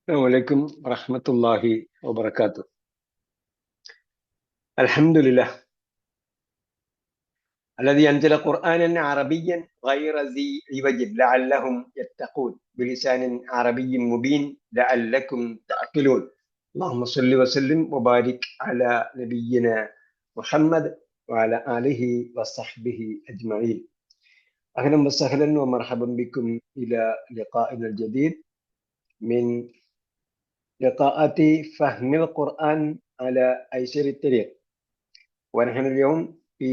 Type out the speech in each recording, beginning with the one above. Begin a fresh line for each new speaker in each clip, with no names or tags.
السلام عليكم ورحمة الله وبركاته. الحمد لله الذي أنزل قرآنا عربيا غير ذي عوج لعلهم يتقون بلسان عربي مبين لعلكم تعقلون. اللهم صل وسلم وبارك على نبينا محمد وعلى آله وصحبه أجمعين. أهلا وسهلا ومرحبا بكم إلى لقائنا الجديد من لقاءات فهم القرآن على أيسر الطريق. ونحن اليوم في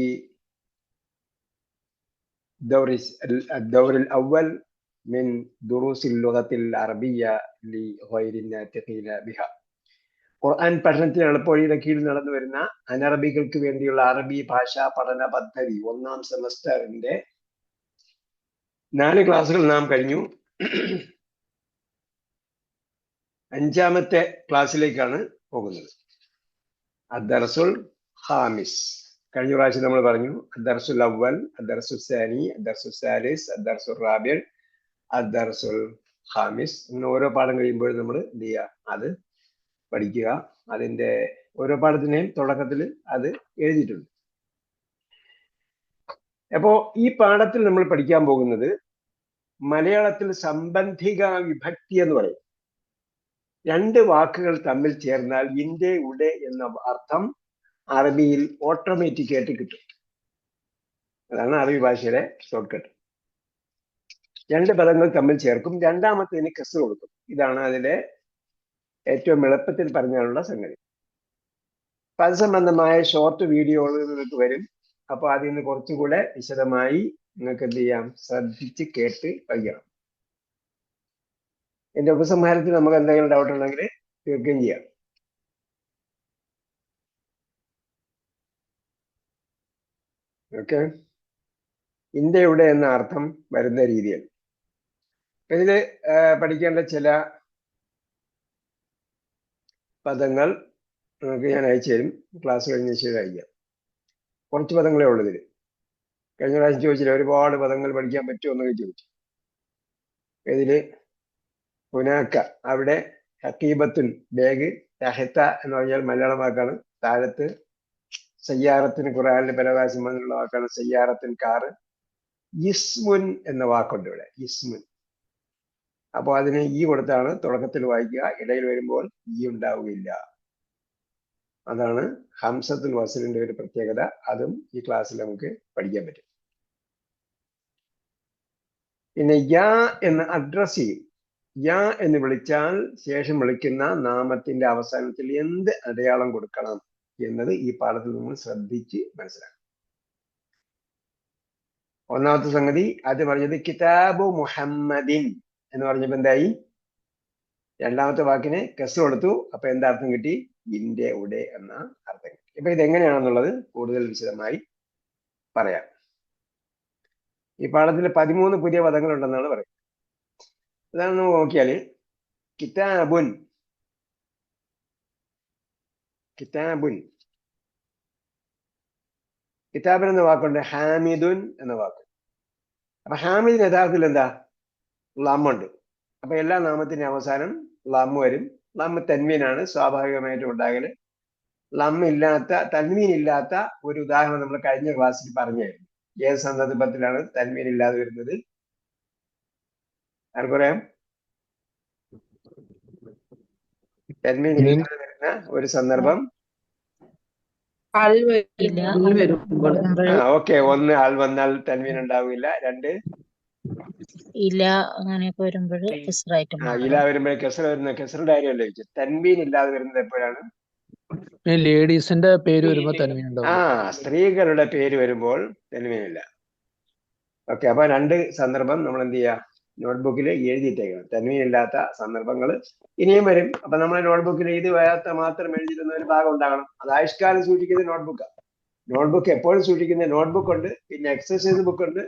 الدور الأول من دروس اللغة العربية لغير الناطقين بها. ഖുർആൻ പഠനത്തിന് എളുപ്പവഴിയുടെ കീഴിൽ നടന്നു വരുന്ന അനറബികൾക്ക് വേണ്ടിയുള്ള അറബി ഭാഷാ പഠന പദ്ധതി 1ാം സെമസ്റ്ററിന്റെ 4 ക്ലാസ്സുകൾ നാം കഴിഞ്ഞു. 5ാമത്തെ ക്ലാസ്സിലേക്കാണ് പോകുന്നത്. അദ്ദർസുൽ ഖാമിസ്. കഴിഞ്ഞ പ്രാവശ്യം നമ്മൾ പറഞ്ഞു അദ്ദർസുൽ അവൽ, അദ്ദർസുൽ സാനി, അദ്ദർസുൽ സാലിസ്, അദ്ദർസുൽ റാബിഅ, അദ്ദർസുൽ ഖാമിസ്. ഇന്ന് ഓരോ പാഠം കഴിയുമ്പോൾ നമ്മൾ എന്ത് ചെയ്യുക, അത് പഠിക്കുക. അതിന്റെ ഓരോ പാഠത്തിനെയും തുടക്കത്തിൽ അത് എഴുതിയിട്ടുണ്ട്. അപ്പോ ഈ പാഠത്തിൽ നമ്മൾ പഠിക്കാൻ പോകുന്നത് മലയാളത്തിൽ സംബന്ധിക വിഭക്തി എന്ന് പറയും. 2 വാക്കുകൾ തമ്മിൽ ചേർന്നാൽ ഇന്റെ ഉടെ എന്ന അർത്ഥം അറബിയിൽ ഓട്ടോമാറ്റിക് ആയിട്ട് കിട്ടും. അതാണ് അറബി ഭാഷയുടെ ഷോർട്ട് കട്ട്. 2 പദങ്ങൾ തമ്മിൽ ചേർക്കും, രണ്ടാമത്തേന് കസ്ർ കൊടുക്കും. ഇതാണ് അതിലെ ഏറ്റവും എളുപ്പത്തിൽ പറഞ്ഞാലുള്ള സംഗതി. അത് സംബന്ധമായ ഷോർട്ട് വീഡിയോകൾ നിങ്ങൾക്ക് വരും. അപ്പോൾ അതിൽ നിന്ന് കുറച്ചുകൂടെ വിശദമായി നിങ്ങൾക്ക് എന്ത് ചെയ്യാം, ശ്രദ്ധിച്ച് കേട്ട് പഠിക്കണം. എന്റെ ഉപസംഹാരത്തിൽ നമുക്ക് എന്തെങ്കിലും ഡൗട്ട് ഉണ്ടെങ്കിൽ തീർക്കുകയും ചെയ്യാം. ഓക്കെ, ഇന്ത്യയുടെ എന്ന അർത്ഥം വരുന്ന രീതിയിൽ ഇതില് പഠിക്കേണ്ട ചില പദങ്ങൾ നമുക്ക് ഞാൻ അയച്ചു തരും. ക്ലാസ് കഴിഞ്ഞ ശേഷം അയക്കാം. കുറച്ച് പദങ്ങളേ ഉള്ളൂ ഇതിൽ. കഴിഞ്ഞ പ്രാവശ്യം ചോദിച്ചില്ല ഒരുപാട് പദങ്ങൾ പഠിക്കാൻ പറ്റുമോ എന്നൊക്കെ ചോദിച്ചു. ഇതില് ഹുനാക്ക, അവിടെ ഹക്കീബത്തുൻ ബാഗ്, തഹത്ത എന്ന് പറഞ്ഞാൽ മലയാളം വാക്കാണ്. താഴത്ത് സയ്യാറത്തിന് ഖുർആനിൽ പല പ്രാവശ്യം വന്നിട്ടുള്ള വാക്കാണ് സയ്യാറത്തിൻ കാറ്. ഇസ്മുൻ എന്ന വാക്കുണ്ട് ഇവിടെ, ഇസ്മുൻ. അപ്പോൾ അതിന് ഈ കൊടുത്താണ് തുടക്കത്തിൽ വായിക്കുക, ഇടയിൽ വരുമ്പോൾ ഈ ഉണ്ടാവുകയില്ല. അതാണ് ഹംസത്തുൽ വസ്ലിന്റെ ഒരു പ്രത്യേകത. അതും ഈ ക്ലാസ്സിൽ നമുക്ക് പഠിക്കാൻ പറ്റും. പിന്നെ യാ എന്ന് അഡ്രസ് ചെയ്യും. യാ എന്ന് വിളിച്ചാൽ ശേഷം വിളിക്കുന്ന നാമത്തിന്റെ അവസാനത്തിൽ എന്ത് അടയാളം കൊടുക്കണം എന്നത് ഈ പാഠത്തിൽ നമ്മൾ ശ്രദ്ധിച്ച് മനസ്സിലാക്കണം. ഒന്നാമത്തെ സംഗതി അത് പറഞ്ഞത് കിതാബു മുഹമ്മദിൻ എന്ന് പറഞ്ഞപ്പോ എന്തായി, രണ്ടാമത്തെ വാക്കിന് കസ്ർ കൊടുത്തു. അപ്പൊ എന്താ അർത്ഥം കിട്ടി? ഇന്റെ ഉടെ എന്ന അർത്ഥം കിട്ടി. ഇപ്പൊ ഇതെങ്ങനെയാണെന്നുള്ളത് കൂടുതൽ വിശദമായി പറയാം. ഈ പാഠത്തിൽ 13 പുതിയ പദങ്ങൾ ഉണ്ടെന്നാണ് പറയുന്നത്. അതാണ് നോക്കിയാല് കിതാബുൻ, കിതാബുൻ, കിതാബൻ എന്ന വാക്കുണ്ട്. ഹാമിദുൻ എന്ന വാക്ക്. അപ്പൊ ഹാമിദിന് യഥാർത്ഥത്തിൽ എന്താ, ലമ്മുണ്ട്. അപ്പൊ എല്ലാ നാമത്തിന്റെ അവസാനം ലമ്മ് വരും. ലമ്മ് തൻവീനാണ് സ്വാഭാവികമായിട്ടും ഉണ്ടാകല്. ലമ്മില്ലാത്ത, തൻവീൻ ഇല്ലാത്ത ഒരു ഉദാഹരണം നമ്മൾ കഴിഞ്ഞ ക്ലാസ്സിൽ പറഞ്ഞായിരുന്നു. ഏത് സന്ദർഭത്തിലാണ് തൻവീൻ ഇല്ലാതെ വരുന്നത്? ആർക്കറിയാം? തൻവീൻ ഇല്ലാതെ വരുന്ന ഒരു സന്ദർഭം. ഓക്കെ, 1 ആൾ വന്നാൽ തൻവീൻ ഉണ്ടാവില്ല. 2
ഇല അങ്ങനെയൊക്കെ വരുമ്പോൾ
ഇല വരുമ്പോൾ കെസർ വരുന്ന കെസറിന്റെ കാര്യമല്ലേ ചോദിച്ചത്. തൻവീൻ ഇല്ലാതെ വരുന്നത് എപ്പോഴാണ്?
ലേഡീസിന്റെ പേര് വരുമ്പോ തൻവീൻ ഉണ്ടാവും.
സ്ത്രീകളുടെ പേര് വരുമ്പോൾ തൻവീനില്ല. ഓക്കെ, അപ്പൊ 2 സന്ദർഭം നമ്മൾ എന്ത് ചെയ്യുക, നോട്ട്ബുക്കിൽ എഴുതിയിട്ടേക്കണം. തൻവീൻ ഇല്ലാത്ത സന്ദർഭങ്ങൾ ഇനിയും വരും. അപ്പൊ നമ്മൾ നോട്ട്ബുക്കിൽ ഇത് വരാത്ത മാത്രം എഴുതിയിരുന്ന ഒരു ഭാഗം ഉണ്ടാകണം. അത് ആയുഷ്കാലം സൂക്ഷിക്കുന്ന നോട്ട്ബുക്കാണ്. നോട്ട്ബുക്ക് എപ്പോഴും സൂക്ഷിക്കുന്ന നോട്ട്ബുക്ക് ഉണ്ട്, പിന്നെ എക്സസൈസ് ബുക്ക് ഉണ്ട്,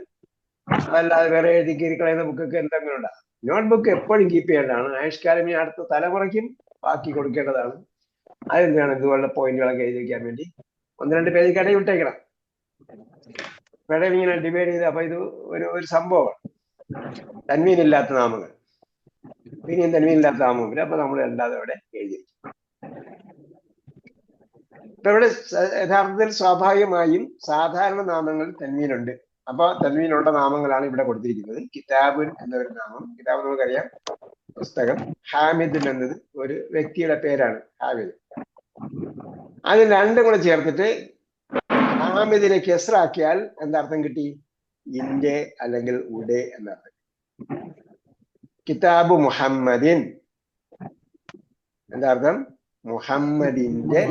അതല്ലാതെ വേറെ എഴുതി കീറി കളയുന്ന ബുക്കൊക്കെ എന്തെങ്കിലും ഉണ്ടാകും. നോട്ട്ബുക്ക് എപ്പോഴും കീപ്പ് ചെയ്യേണ്ടതാണ്. ആയുഷ്കാലം ഈ അടുത്ത തലമുറയ്ക്കും ബാക്കി കൊടുക്കേണ്ടതാണ്. അതെന്താണ്, ഇതുപോലുള്ള പോയിന്റുകളൊക്കെ എഴുതി വയ്ക്കാൻ വേണ്ടി 1-2 പേജ് കടയിൽ വിട്ടേക്കണം. ഇങ്ങനെ ഡിവൈഡ് ചെയ്ത്, അപ്പൊ ഇത് ഒരു സംഭവമാണ് തൻവീൻ ഇല്ലാത്ത നാമങ്ങൾ. ഇനിയും തന്മീനില്ലാത്ത നാമമില്ല. അപ്പൊ നമ്മൾ രണ്ടാമത് അവിടെ എഴുതി. ഇപ്പൊ ഇവിടെ യഥാർത്ഥത്തിൽ സ്വാഭാവികമായും സാധാരണ നാമങ്ങളിൽ തന്മീനുണ്ട്. അപ്പൊ തന്മീനുള്ള നാമങ്ങളാണ് ഇവിടെ കൊടുത്തിരിക്കുന്നത്. കിതാബുൻ എന്നൊരു നാമം. കിതാബ് നമുക്കറിയാം പുസ്തകം. ഹാമിദ് എന്നത് ഒരു വ്യക്തിയുടെ പേരാണ് ഹാമിദ്. അത് രണ്ടും കൂടെ ചേർത്തിട്ട് ഹാമിദിനെ കെസ്റാക്കിയാൽ എന്താർത്ഥം കിട്ടി? ഇന്റെ അല്ലെങ്കിൽ ഉടെ എന്നർത്ഥം. കിതാബ് മുഹമ്മദിൻ എന്താർത്ഥം? മുഹമ്മദിന്റെ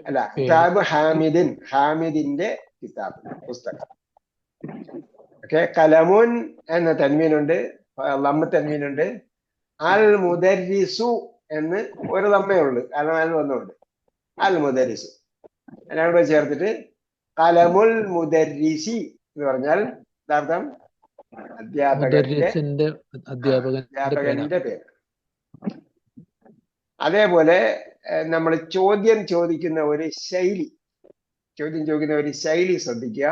അല്ല, കിതാബ് ഹാമിദിൻ, ഹാമിദിന്റെ കിതാബ് പുസ്തകം. ഓക്കെ. കലമുൻ എന്ന തന്മീനുണ്ട്, ലമ്മ തന്മീനുണ്ട്. അൽ മുദരിസു എന്ന് ഒരു ലമ്മേ ഉള്ളു, കാരണം അൽ വന്നുണ്ട്. അൽ മുദരിസു എല്ലാം കൂടെ ചേർത്തിട്ട് കലമുൽ മുദരിസി എന്ന് പറഞ്ഞാൽ യഥാർത്ഥം അധ്യാപകന്റെ പേര്. അതേപോലെ നമ്മൾ ചോദ്യം ചോദിക്കുന്ന ഒരു ശൈലി ശ്രദ്ധിക്കുക.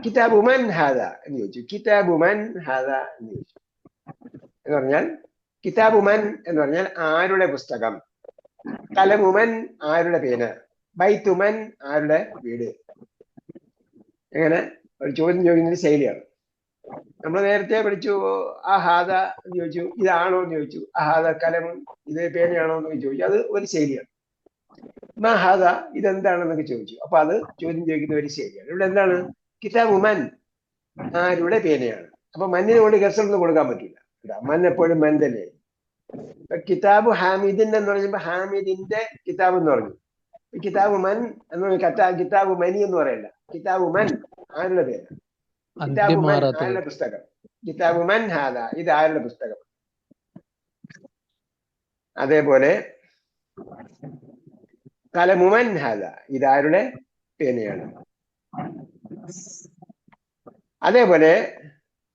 കിതാബു മൻ ഹാദ എന്ന് ചോദിച്ചു. കിതാബു മൻ ഹാദ എന്ന് ചോദിച്ചു എന്ന് പറഞ്ഞാൽ കിതാബു മൻ എന്ന് പറഞ്ഞാൽ ആരുടെ പുസ്തകം, കലമുമൻ ആരുടെ പേന, ബൈത്തുമൻ ആരുടെ വീട്. എങ്ങനെ ഒരു ചോദ്യം ചോദിക്കുന്ന ശൈലിയാണ്. നമ്മൾ നേരത്തെ പഠിച്ചു അഹാദ എന്ന് ചോദിച്ചു, ഇതാണോ എന്ന് ചോദിച്ചു. അഹാദ കലമുൻ, ഇത് പേനയാണോ എന്ന് ചോദിച്ചു. അത് ഒരു ശൈലിയാണ്. മഹാദ ഇതെന്താണെന്നൊക്കെ ചോദിച്ചു. അപ്പൊ അത് ചോദ്യം ചോദിക്കുന്ന ഒരു ശൈലിയാണ്. ഇവിടെ എന്താണ്? കിതാബു മൻ ആരുടെ പേനയാണ്. അപ്പൊ മന്നിന് കൊണ്ട് ഗസൊന്നും കൊടുക്കാൻ പറ്റില്ല. മൻ എപ്പോഴും മൻ തന്നെ. കിതാബ് ഹാമിദിൻ എന്ന് പറഞ്ഞപ്പോ ഹാമിദിന്റെ കിതാബ് എന്ന് പറഞ്ഞു. കിതാബ് മൻ എന്ന് പറഞ്ഞ കിതാബ് മനി എന്ന് പറയണ്ട. കിതാബ് മൻ ആരുടെ പേര്, കിതാബ് മൻ ആരുടെ പുസ്തകം. കിതാബ് മൻ ഹാദ ഇത് ആരുടെ പുസ്തകം. അതേപോലെ കലമുമൻ ഹാദ ഇതാരുടെ പേനയാണ്. അതേപോലെ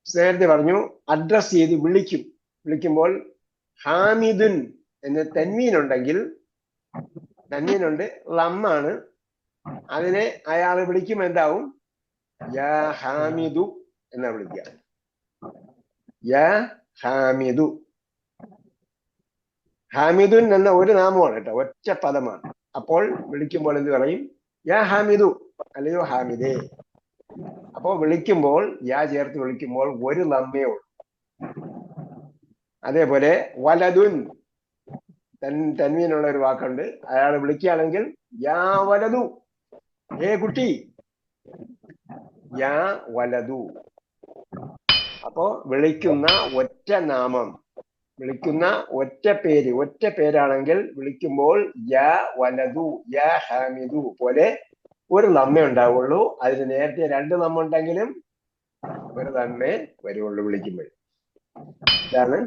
നേരത്തെ പറഞ്ഞു അഡ്രസ് ചെയ്ത് വിളിക്കുമ്പോൾ ഹാമിദുൻ എന്ന് തന്മീനുണ്ടെങ്കിൽ, തന്മീനുണ്ട്, ലമ്മാണ്, അതിനെ അയാൾ വിളിക്കുമ്പോൾ എന്താവും? യാ ഹാമിദു എന്നാ വിളിക്കുക. യാ ഹാമിദു. ഹാമിദുൻ എന്ന ഒരു നാമമാണ് കേട്ടോ, ഒറ്റ പദമാണ്. അപ്പോൾ വിളിക്കുമ്പോൾ എന്ത് പറയും? യാ ഹാമിദു അല്ലയോ ഹാമിദേ. അപ്പോ വിളിക്കുമ്പോൾ യാ ചേർത്ത് വിളിക്കുമ്പോൾ ഒരു ലമ്മേ ഉള്ളൂ. അതേപോലെ വലതുൻ തന്മീനുള്ള ഒരു വാക്കുണ്ട്. അയാൾ വിളിക്കുകയാണെങ്കിൽ യാ വലതു, ഏ കുട്ടി, യാ വലതു. അപ്പോ വിളിക്കുന്ന ഒറ്റ നാമം, വിളിക്കുന്ന ഒറ്റ പേരാണെങ്കിൽ വിളിക്കുമ്പോൾ യാ വലതു, യാ ഹാമിദു പോലെ ഒരു ലമ്മേ ഉണ്ടാവുള്ളൂ. അതിന് നേരത്തെ രണ്ട് ലമ്മ ഉണ്ടെങ്കിലും ഒരു ലമ്മേ വരുവുള്ളൂ വിളിക്കുമ്പോൾ. ഇതാണ്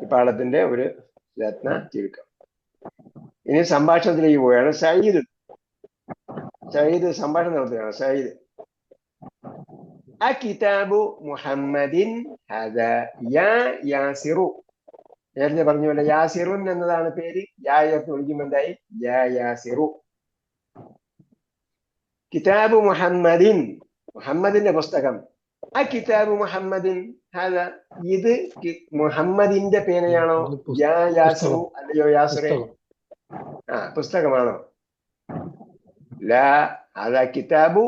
ഈ പാഠത്തിന്റെ ഒരു രത്ന ചുരുക്കം. ഇനി സംഭാഷണത്തിലേക്ക് പോവുകയാണ്. സയ്യിദ് സംഭാഷണം നടത്തുകയാണ്. സയ്യിദ് ആ കിതാബു മുഹമ്മദിൻ ഹദാ യാ യാസിറു. നേരത്തെ പറഞ്ഞ പോലെ യാസിറുൻ എന്നതാണ് പേര്. യാ ചേർത്ത് വിളിക്കുമ്പോൾ എന്തായി? യാ യാസിറു. കിതാബു മുഹമ്മദിൻ മുഹമ്മദിന്റെ പുസ്തകം. ആ കിതാബു മുഹമ്മദിൻ ഹദ ഇത് മുഹമ്മദിന്റെ പേനയാണോ? യാ യാസിറു അല്ലയോ യാസിറേ. പുസ്തകമാണോ? ലാ ഹദ കിതാബു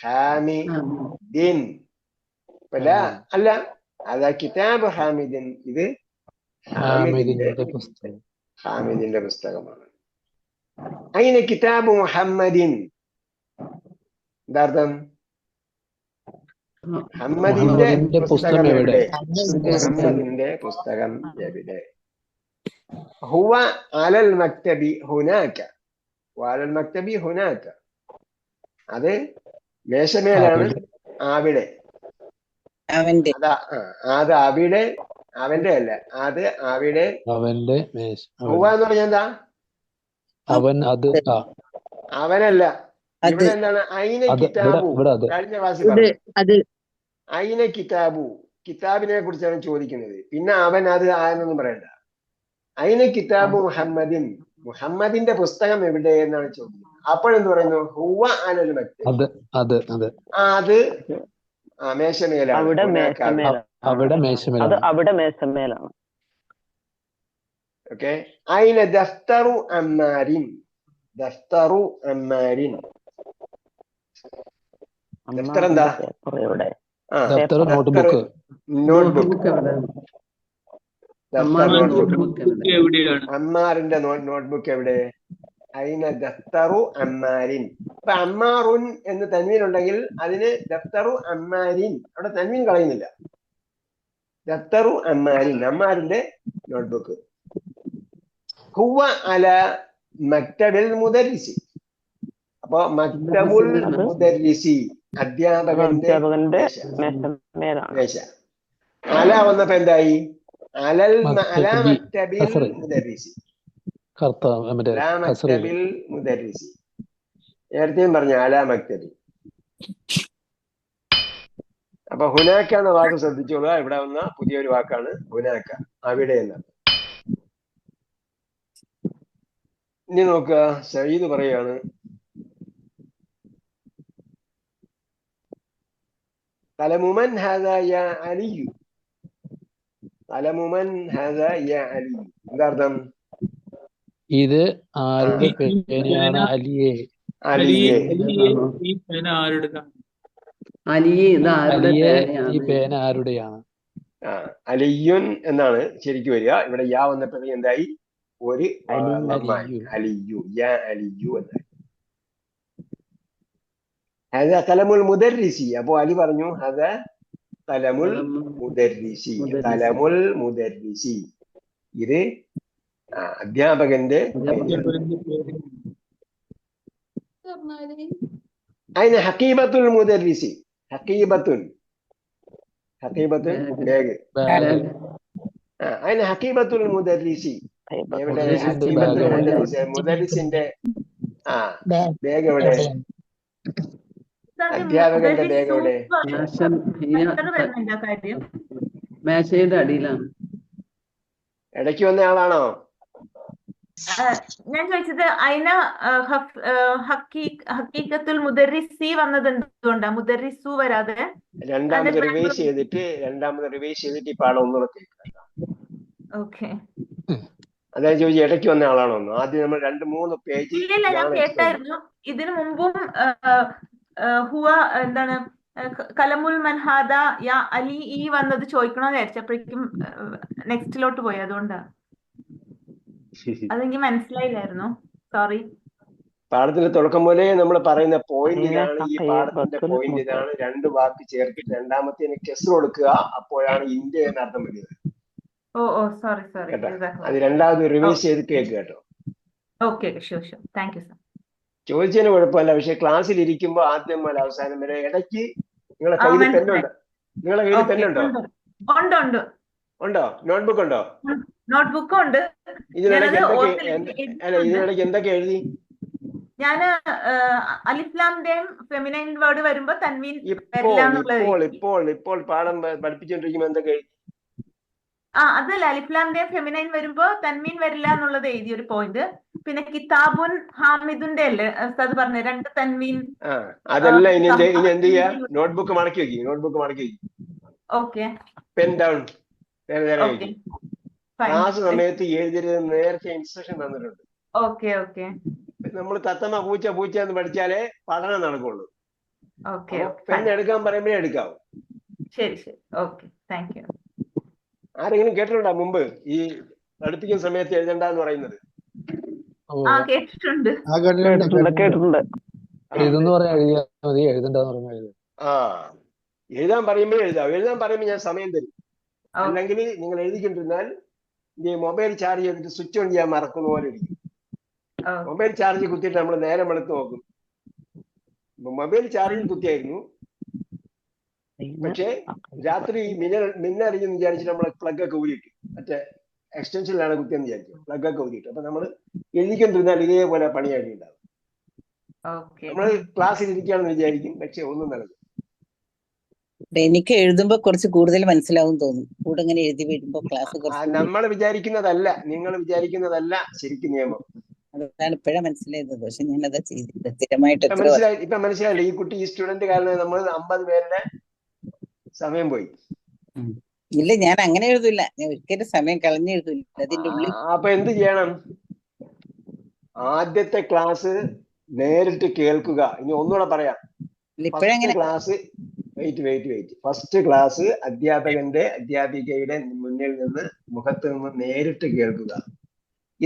ഹാമിദിൻ. അല്ല, ഹദ കിതാബു ഹാമിദിൻ ഇത് ഹാമിദിന്റെ പുസ്തകമാണ്. അയിന കിതാബു മുഹമ്മദിൻ എന്താർത്ഥം? മുഹമ്മദിന്റെ പുസ്തകം എവിടെ? മുഹമ്മദിന്റെ പുസ്തകം എവിടെ? ഹുവ അലൽ മക്തബി ഹുനാക. വഅലൽ മക്തബി ഹുനാക. അത് മേശമേലാണ്. അവിടെ അത് അവിടെ, അവന്റെ അല്ല, അത് അവിടെ. ഹുവ എന്ന് പറഞ്ഞാൽ എന്താ? അവനല്ല. ഇവിടെ എന്താണ്? അയിന കിതാബു. കഴിഞ്ഞ ക്ലാസ്സിൽ പറഞ്ഞു അയിന കിതാബു, കിതാബിനെ കുറിച്ചാണ് ചോദിക്കുന്നത്. പിന്നെ അവൻ അത് ആരെന്നൊന്നും പറയണ്ട. അയിന കിതാബു മുഹമ്മദിൻ, മുഹമ്മദിന്റെ പുസ്തകം എവിടെ എന്നാണ് ചോദിക്കുന്നത്. അപ്പോഴെന്ത് പറയുന്നു? ഹുവ അലൽ മക്തബി. അത് മേശമേലാണ്.
അവിടെ മേശമേലാണ്.
ഓക്കെ. അയിന ദഫ്തറു അമ്മാരിൻ. ദഫ്തറു അമ്മാരിൻ. ദഫ്തർ എന്താ? ആ,
ദഫ്തർ
ദഫ്തർ
നോട്ട്ബുക്ക്.
നോട്ട്ബുക്ക്. ദഫ്തർ നോട്ട്ബുക്ക്.
നോട്ട്ബുക്ക് എവിടെയാണ്?
അമ്മാറിന്റെ നോട്ട്ബുക്ക് എവിടെ? അയിന ദഫ്തറു അമ്മാരിൻ. അപ്പൊ അമ്മാറുൻ എന്ന് തൻവീൻ ഉണ്ടെങ്കിൽ അതിന് ദഫ്തറു അമ്മാരിൻ, അവിടെ തൻവീൻ കളയുന്നില്ല. ദഫ്തറു അമ്മാരിൻ, അമ്മാരിന്റെ നോട്ട്ബുക്ക്. ഹുവ അല മക്തബിൽ മുദരിസി. അപ്പൊ മക്തബുൽ മുദരിസി അധ്യാപകന്റെ മേശ. അല വന്നപ്പോ എന്തായി? അലൽ അല മക്തബിൽ മുദരിസി. അലാ മക്തബിൽ മുദരിസി. നേരത്തെയും പറഞ്ഞു അലാ മക്തബിൽ. അപ്പൊ ഹുനാക്ക എന്ന വാക്ക് ശ്രദ്ധിച്ചോളുക. ഇവിടെ വന്ന പുതിയൊരു വാക്കാണ് ഹുനാക്ക, അവിടെ എന്നാണ്. ഇനി നോക്കുക, സയ്യിദ് പറയാണ് തലമുമൻ ഹാദാ യാ അലിയു. തലമുമൻ ഹാദാ യാ അലിയു. എന്താർത്ഥം?
ഇത് ആരുടെ പേനയാണ് അലിയെ?
അലിയെ.
ഈ പേന ആരുടേതാണ്?
അലിയെ ഈ പേന ആരുടെയാണ്?
ആ, അലിയുൻ എന്നാണ് ശരിക്കും വരിക. ഇവിടെ യാ വന്നപ്പോഴത്തേക്ക് എന്തായി? ഒരു അലിയു, യാ അലിയു എന്നായി. ഹദ കലമുൽ മുദർരിസി. അപ്പോ അലി പറഞ്ഞു ഹദ കലമുൽ മുദർരിസി. കലമുൽ മുദർരിസി, ഇത് അധ്യാപകന്റെ. അതിന് ഹക്കീബത്തുൽ മുദർരിസി. ഹക്കീബത്തുൻ, ഹക്കീബത്തുൻ ബാഗ്. അതിന് ഹക്കീബത്തുൽ മുദർരിസി. എവിടെ? ഹക്കീബത്തുൽ മുദർരിസി, മുദർരിസിന്റെ ബാഗ് എവിടെ? അധ്യാപകന്റെ ബാഗ് എവിടെ?
മേശയുടെ അടിയിലാണ്.
ഇടയ്ക്ക് വന്ന ആളാണോ?
ഞാൻ ചോദിച്ചത് അയിന ഹക്കീഖത്തുൽ മുദർരിസി വന്നത് എന്തുകൊണ്ടാ? മുദർരിസു വരാതെ
രണ്ടാമത് റിവൈസ് ചെയ്തിട്ട് ഈ പാഠം ഒന്നുകൂടെ കേൾക്കാം.
ഓക്കെ.
അതായത് ചോദിച്ചു ഇടയ്ക്ക് വന്ന ആളാണോ? ആദ്യം നമ്മൾ 2-3 പേജ്.
ഇല്ല, ഞാൻ കേട്ടായിരുന്നു. ഇതിനു മുമ്പും ഹുവ എന്താണ് കലമുൽ മൻഹാദ യാ അലി ഈ വന്നത് ചോദിക്കണോന്ന് വിചാരിച്ചപ്പോഴേക്കും നെക്സ്റ്റിലോട്ട് പോയി. അതുകൊണ്ടാ അതെനിക്ക് മനസ്സിലായില്ലായിരുന്നു. സോറി.
പാഠത്തിന്റെ തുടക്കം പോലെ നമ്മൾ പറയുന്ന പോയിന്റ് ഇതാണ്. ഈ പാഠത്തിന്റെ പോയിന്റ് ഇതാണ്. 2 വാക്ക് ചേർത്തിട്ട് രണ്ടാമത്തേന് കെസ് കൊടുക്കുക. അപ്പോഴാണ് ഇന്ത്യ എന്ന അർത്ഥം വരുന്നത്.
ഓ സോറി.
അത് രണ്ടാമത് റിവൈസ് ചെയ്ത് കേൾക്കുക കേട്ടോ.
Okay, sure. Thank you sir.
ചോദിച്ചതിന് കുഴപ്പമില്ല. പക്ഷെ ക്ലാസ്സിൽ ഇരിക്കുമ്പോ ആദ്യം മുതൽ അവസാനം വരെ ഇടയ്ക്ക് നിങ്ങളെ കയ്യിൽ പെന്നുണ്ടോ? നിങ്ങളെ കയ്യിൽ പെന്നുണ്ടോ? ഉണ്ടോ? നോട്ട്ബുക്ക് ഉണ്ടോ?
നോട്ട്ബുക്ക് ഉണ്ട്.
ഇതിനിടയ്ക്ക് എന്തൊക്കെ എഴുതി?
ഞാന് അലിഫ്ലാമിന്റെയും ഫെമിനൈൻ വേർഡ് വരുമ്പോ തൻവീൻ
ഇപ്പോൾ പാഠം പഠിപ്പിച്ചോണ്ടിരിക്കുമ്പോ എന്തൊക്കെ എഴുതി?
അതല്ല, അലിഫ്ലാമിന്റെയും ഫെമിനൈൻ വരുമ്പോ തൻവീൻ വരില്ല എന്നുള്ളത് എഴുതിയ ഒരു പോയിന്റ്. പിന്നെ കിതാബുൻ ഹാമിദുന്റെ അല്ലേ അത് പറഞ്ഞ 2 തൻവീൻ.
അതെല്ലാം ഇനി എന്ത് ചെയ്യാ? നോട്ട്ബുക്ക് മടക്കി വെക്കി. ഓക്കെ. Pen down. ക്ലാസ് സമയത്ത് എഴുതിയത് നേരത്തെ ഇൻസ്ട്രക്ഷൻ തന്നിട്ടുണ്ട്.
ഓക്കെ.
നമ്മൾ തത്തമ്മ പൂച്ച എന്ന് പഠിച്ചാലേ പഠനം നടക്കുള്ളൂ. പെൻ എടുക്കാൻ പറയുമ്പോഴേ എടുക്കാവൂ.
ശരി. Okay, thank you.
ആരെങ്കിലും കേട്ടിട്ടുണ്ടോ മുമ്പ് ഈ പഠിപ്പിക്കുന്ന സമയത്ത് എഴുതണ്ടെന്ന് പറയുന്നത്?
കേട്ടിട്ടുണ്ട്.
എഴുതാൻ പറയുമ്പോൾ എഴുതാൻ പറയുമ്പോൾ ഞാൻ സമയം തരും. അല്ലെങ്കിൽ നിങ്ങൾ എഴുതിക്കൊണ്ടിരുന്നാൽ ഈ മൊബൈൽ ചാർജ് ചെയ്തിട്ട് സ്വിച്ച് ഓൺ ചെയ്യാൻ മറക്കുന്ന പോലെ ഇരിക്കും. മൊബൈൽ ചാർജ് കുത്തിയിട്ട് നമ്മൾ നേരെ വെളുത്ത് നോക്കും. മൊബൈൽ ചാർജിൽ കുത്തിയായിരുന്നു, പക്ഷെ രാത്രി മിന്നറിഞ്ഞെന്ന് വിചാരിച്ചിട്ട് നമ്മളെ പ്ലഗ് ഒക്കെ ഊരിയിട്ടു. മറ്റേ എക്സ്റ്റൻഷനിലാണ് കുത്തിയെന്ന് വിചാരിച്ചു, പ്ലഗ് ഒക്കെ ഊരിയിട്ടു. അപ്പൊ നമ്മൾ എഴുതിക്കൊണ്ടിരുന്നാൽ ഇതേപോലെ പണിയായിട്ട് ഉണ്ടാവും. നമ്മൾ ക്ലാസ്സിൽ ഇരിക്കുകയാണെന്ന് വിചാരിക്കും, പക്ഷെ ഒന്നും നടക്കും.
എനിക്ക് എഴുതുമ്പോ കുറച്ച് കൂടുതൽ മനസ്സിലാവും തോന്നും. കൂടെ ഇങ്ങനെ എഴുതി വരുമ്പോ ക്ലാസ്
നമ്മൾ വിചാരിക്കുന്നതല്ല, നിങ്ങൾ വിചാരിക്കുന്നതല്ല ശരിക്കും നിയമം.
അതാണ് ഇപ്പോഴാണ് മനസ്സിലായത്. പക്ഷെ ഞാനതാ ചെയ്തിട്ട് സ്ഥിരമായിട്ട്
ഇപ്പൊ മനസ്സിലായില്ലേ? ഈ കുട്ടി, ഈ സ്റ്റുഡന്റ് കാരണം നമ്മൾ 50 പേരുടെ സമയം പോയി.
ഇല്ല, ഞാൻ അങ്ങനെ എഴുതൂല. ഞാൻ ഒരിക്കലും സമയം കളഞ്ഞു എഴുതൂല. അതിന്റെ ഉള്ളിൽ
അപ്പൊ എന്ത് ചെയ്യണം? ആദ്യത്തെ ക്ലാസ് നേരിട്ട് കേൾക്കുക. ഇനി ഒന്നുകൂടെ പറയാം. ഫസ്റ്റ്
ഇപ്പോഴെങ്ങനെ
ക്ലാസ് ഫസ്റ്റ് ക്ലാസ് അധ്യാപികയുടെ മുന്നിൽ നിന്ന് മുഖത്ത് നിന്ന് നേരിട്ട് കേൾക്കുക.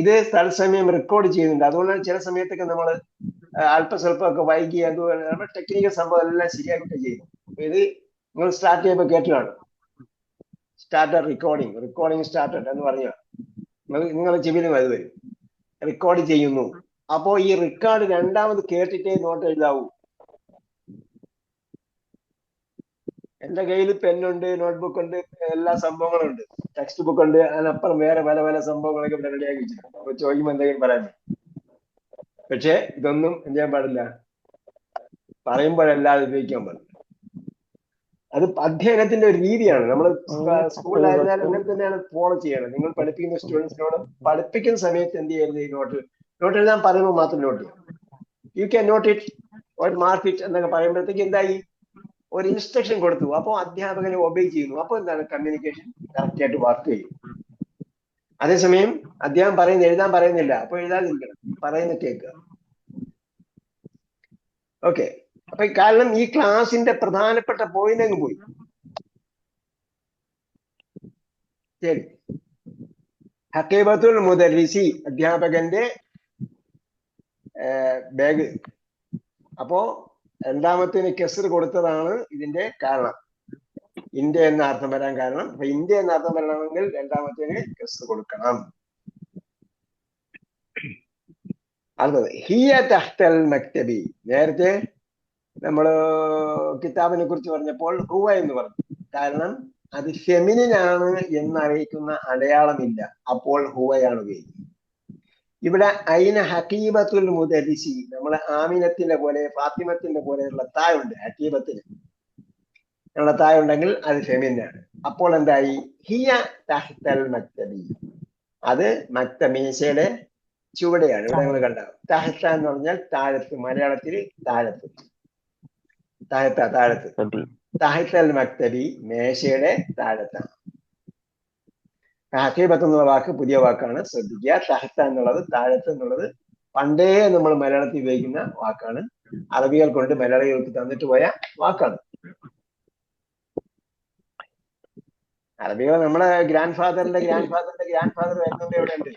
ഇത് തത്സമയം റെക്കോർഡ് ചെയ്യുന്നുണ്ട്. അതുകൊണ്ടാണ് ചില സമയത്തൊക്കെ നമ്മൾ അല്പസ്വല്പമൊക്കെ വൈകി, അതുപോലെ ടെക്നിക്കൽ സംഭവം എല്ലാം ശരിയാക്കിയിട്ട് ചെയ്യും. ഇത് നിങ്ങൾ സ്റ്റാർട്ട് ചെയ്യുമ്പോൾ കേട്ടതാണ്. സ്റ്റാർട്ടഡ് റെക്കോർഡിംഗ് സ്റ്റാർട്ടഡ് എന്ന് പറഞ്ഞാൽ നിങ്ങളുടെ ചെവിയിലും അത് വരും. റെക്കോർഡ് ചെയ്യുന്നു. അപ്പോ ഈ റെക്കോർഡ് രണ്ടാമത് കേട്ടിട്ടേ നോട്ട് എഴുതാവൂ. എന്റെ കയ്യിൽ പെന്നുണ്ട്, നോട്ട്ബുക്ക് ഉണ്ട്, എല്ലാ സംഭവങ്ങളും ഉണ്ട്, ടെക്സ്റ്റ് ബുക്ക് ഉണ്ട്. അതിനപ്പുറം വേറെ പല പല സംഭവങ്ങളൊക്കെ ഇവിടെ റെഡിയാക്കി വെച്ചിട്ടുണ്ട്. അപ്പൊ ചോദിക്കുമ്പോൾ എന്തെങ്കിലും പറയാൻ. പക്ഷെ ഇതൊന്നും എന്ത് ചെയ്യാൻ പാടില്ല, പറയുമ്പോഴല്ലാതെ ഉപയോഗിക്കാൻ പാടില്ല. അത് അധ്യയനത്തിന്റെ ഒരു രീതിയാണ്. നമ്മൾ സ്കൂളിലായിരുന്നാലും അങ്ങനെ തന്നെയാണ് ഫോളോ ചെയ്യണം. നിങ്ങൾ പഠിപ്പിക്കുന്ന സ്റ്റുഡൻസിനോട് പഠിപ്പിക്കുന്ന സമയത്ത് എന്ത് ചെയ്യരുത്, ഈ നോട്ട് എഴുതാൻ പറയുമ്പോൾ മാത്രം നോട്ട് ചെയ്യണം. You can note it or mark it എന്നൊക്കെ പറയുമ്പോഴത്തേക്ക് എന്തായി, ഒരു ഇൻസ്ട്രക്ഷൻ കൊടുത്തു. അപ്പോൾ അധ്യാപകനെ ഒബേ ചെയ്യുന്നു. അപ്പോൾ എന്താണ്, കമ്മ്യൂണിക്കേഷൻ കറക്റ്റ് ആയിട്ട് വർക്ക് ചെയ്യും. അതേസമയം അധ്യാപകൻ എഴുതാൻ പറയുന്നില്ല, അപ്പോൾ എഴുതാതിരിക്കണം, പറയുന്ന കേൾക്കുക. ഓക്കെ. അപ്പൊ കാരണം ഈ ക്ലാസിന്റെ പ്രധാനപ്പെട്ട പോയിന്റ് അങ്ങ് പോയി. ശരി. ഹക്കീബത്തുൽ മുദരിസി, അധ്യാപകന്റെ ബാഗ്. അപ്പോ രണ്ടാമത്തിന് കെസർ കൊടുത്തതാണ് ഇതിന്റെ കാരണം. ഇന്ത്യ എന്ന അർത്ഥം വരാൻ കാരണം. അപ്പൊ ഇന്ത്യ എന്ന അർത്ഥം വരണമെങ്കിൽ രണ്ടാമത്തിന് കെസർ കൊടുക്കണം. അടുത്തത് ഹിയ തഹ്തൽ മക്തബി. നേരത്തെ നമ്മള് കിതാബിനെ കുറിച്ച് പറഞ്ഞപ്പോൾ ഹുവ എന്ന് പറഞ്ഞു. കാരണം അത് ഫെമിനിനാണ് എന്നറിയിക്കുന്ന അടയാളമില്ല, അപ്പോൾ ഹുവയാണ് ഉപയോഗിക്കുന്നത്. ഇവിടെ ഐന ഹക്കീബത്തുൽ മുദരിസി, നമ്മളെ ആമിനത്തിന്റെ പോലെ ഫാത്തിമത്തിന്റെ പോലെയുള്ള തായുണ്ട്. ഹക്കീബത്തിന് ഉള്ള തായുണ്ടെങ്കിൽ അത് ഫെമിനാണ്. അപ്പോൾ എന്തായി, ഹിയ തഹ്തൽ മക്തബി. അത് മക്തമീശയുടെ ചുവടെയാണ്. ഇവിടെ നിങ്ങൾ കണ്ടാവും. തഹ്ത എന്ന് പറഞ്ഞാൽ താഴത്ത്, മലയാളത്തിൽ താഴത്ത്, താഴത്ത്. തഹ്തൽ മക്തബി, മേശയുടെ താഴത്താണ്. ഹക്കീബത്ത് എന്നുള്ള വാക്ക് പുതിയ വാക്കാണ്, ശ്രദ്ധിക്കുക. തഹ്ത എന്നുള്ളത്, താഴത്ത് എന്നുള്ളത് പണ്ടേ നമ്മൾ മലയാളത്തിൽ ഉപയോഗിക്കുന്ന വാക്കാണ്. അറബികൾ കൊണ്ട് മലയാളികൾക്ക് തന്നിട്ട് പോയ വാക്കാണ്. അറബികൾ നമ്മളെ ഗ്രാൻഡ് ഫാദറിന്റെ ഗ്രാൻഡ് ഫാദർ വരുന്നുണ്ട്. എവിടെ ഉണ്ട്?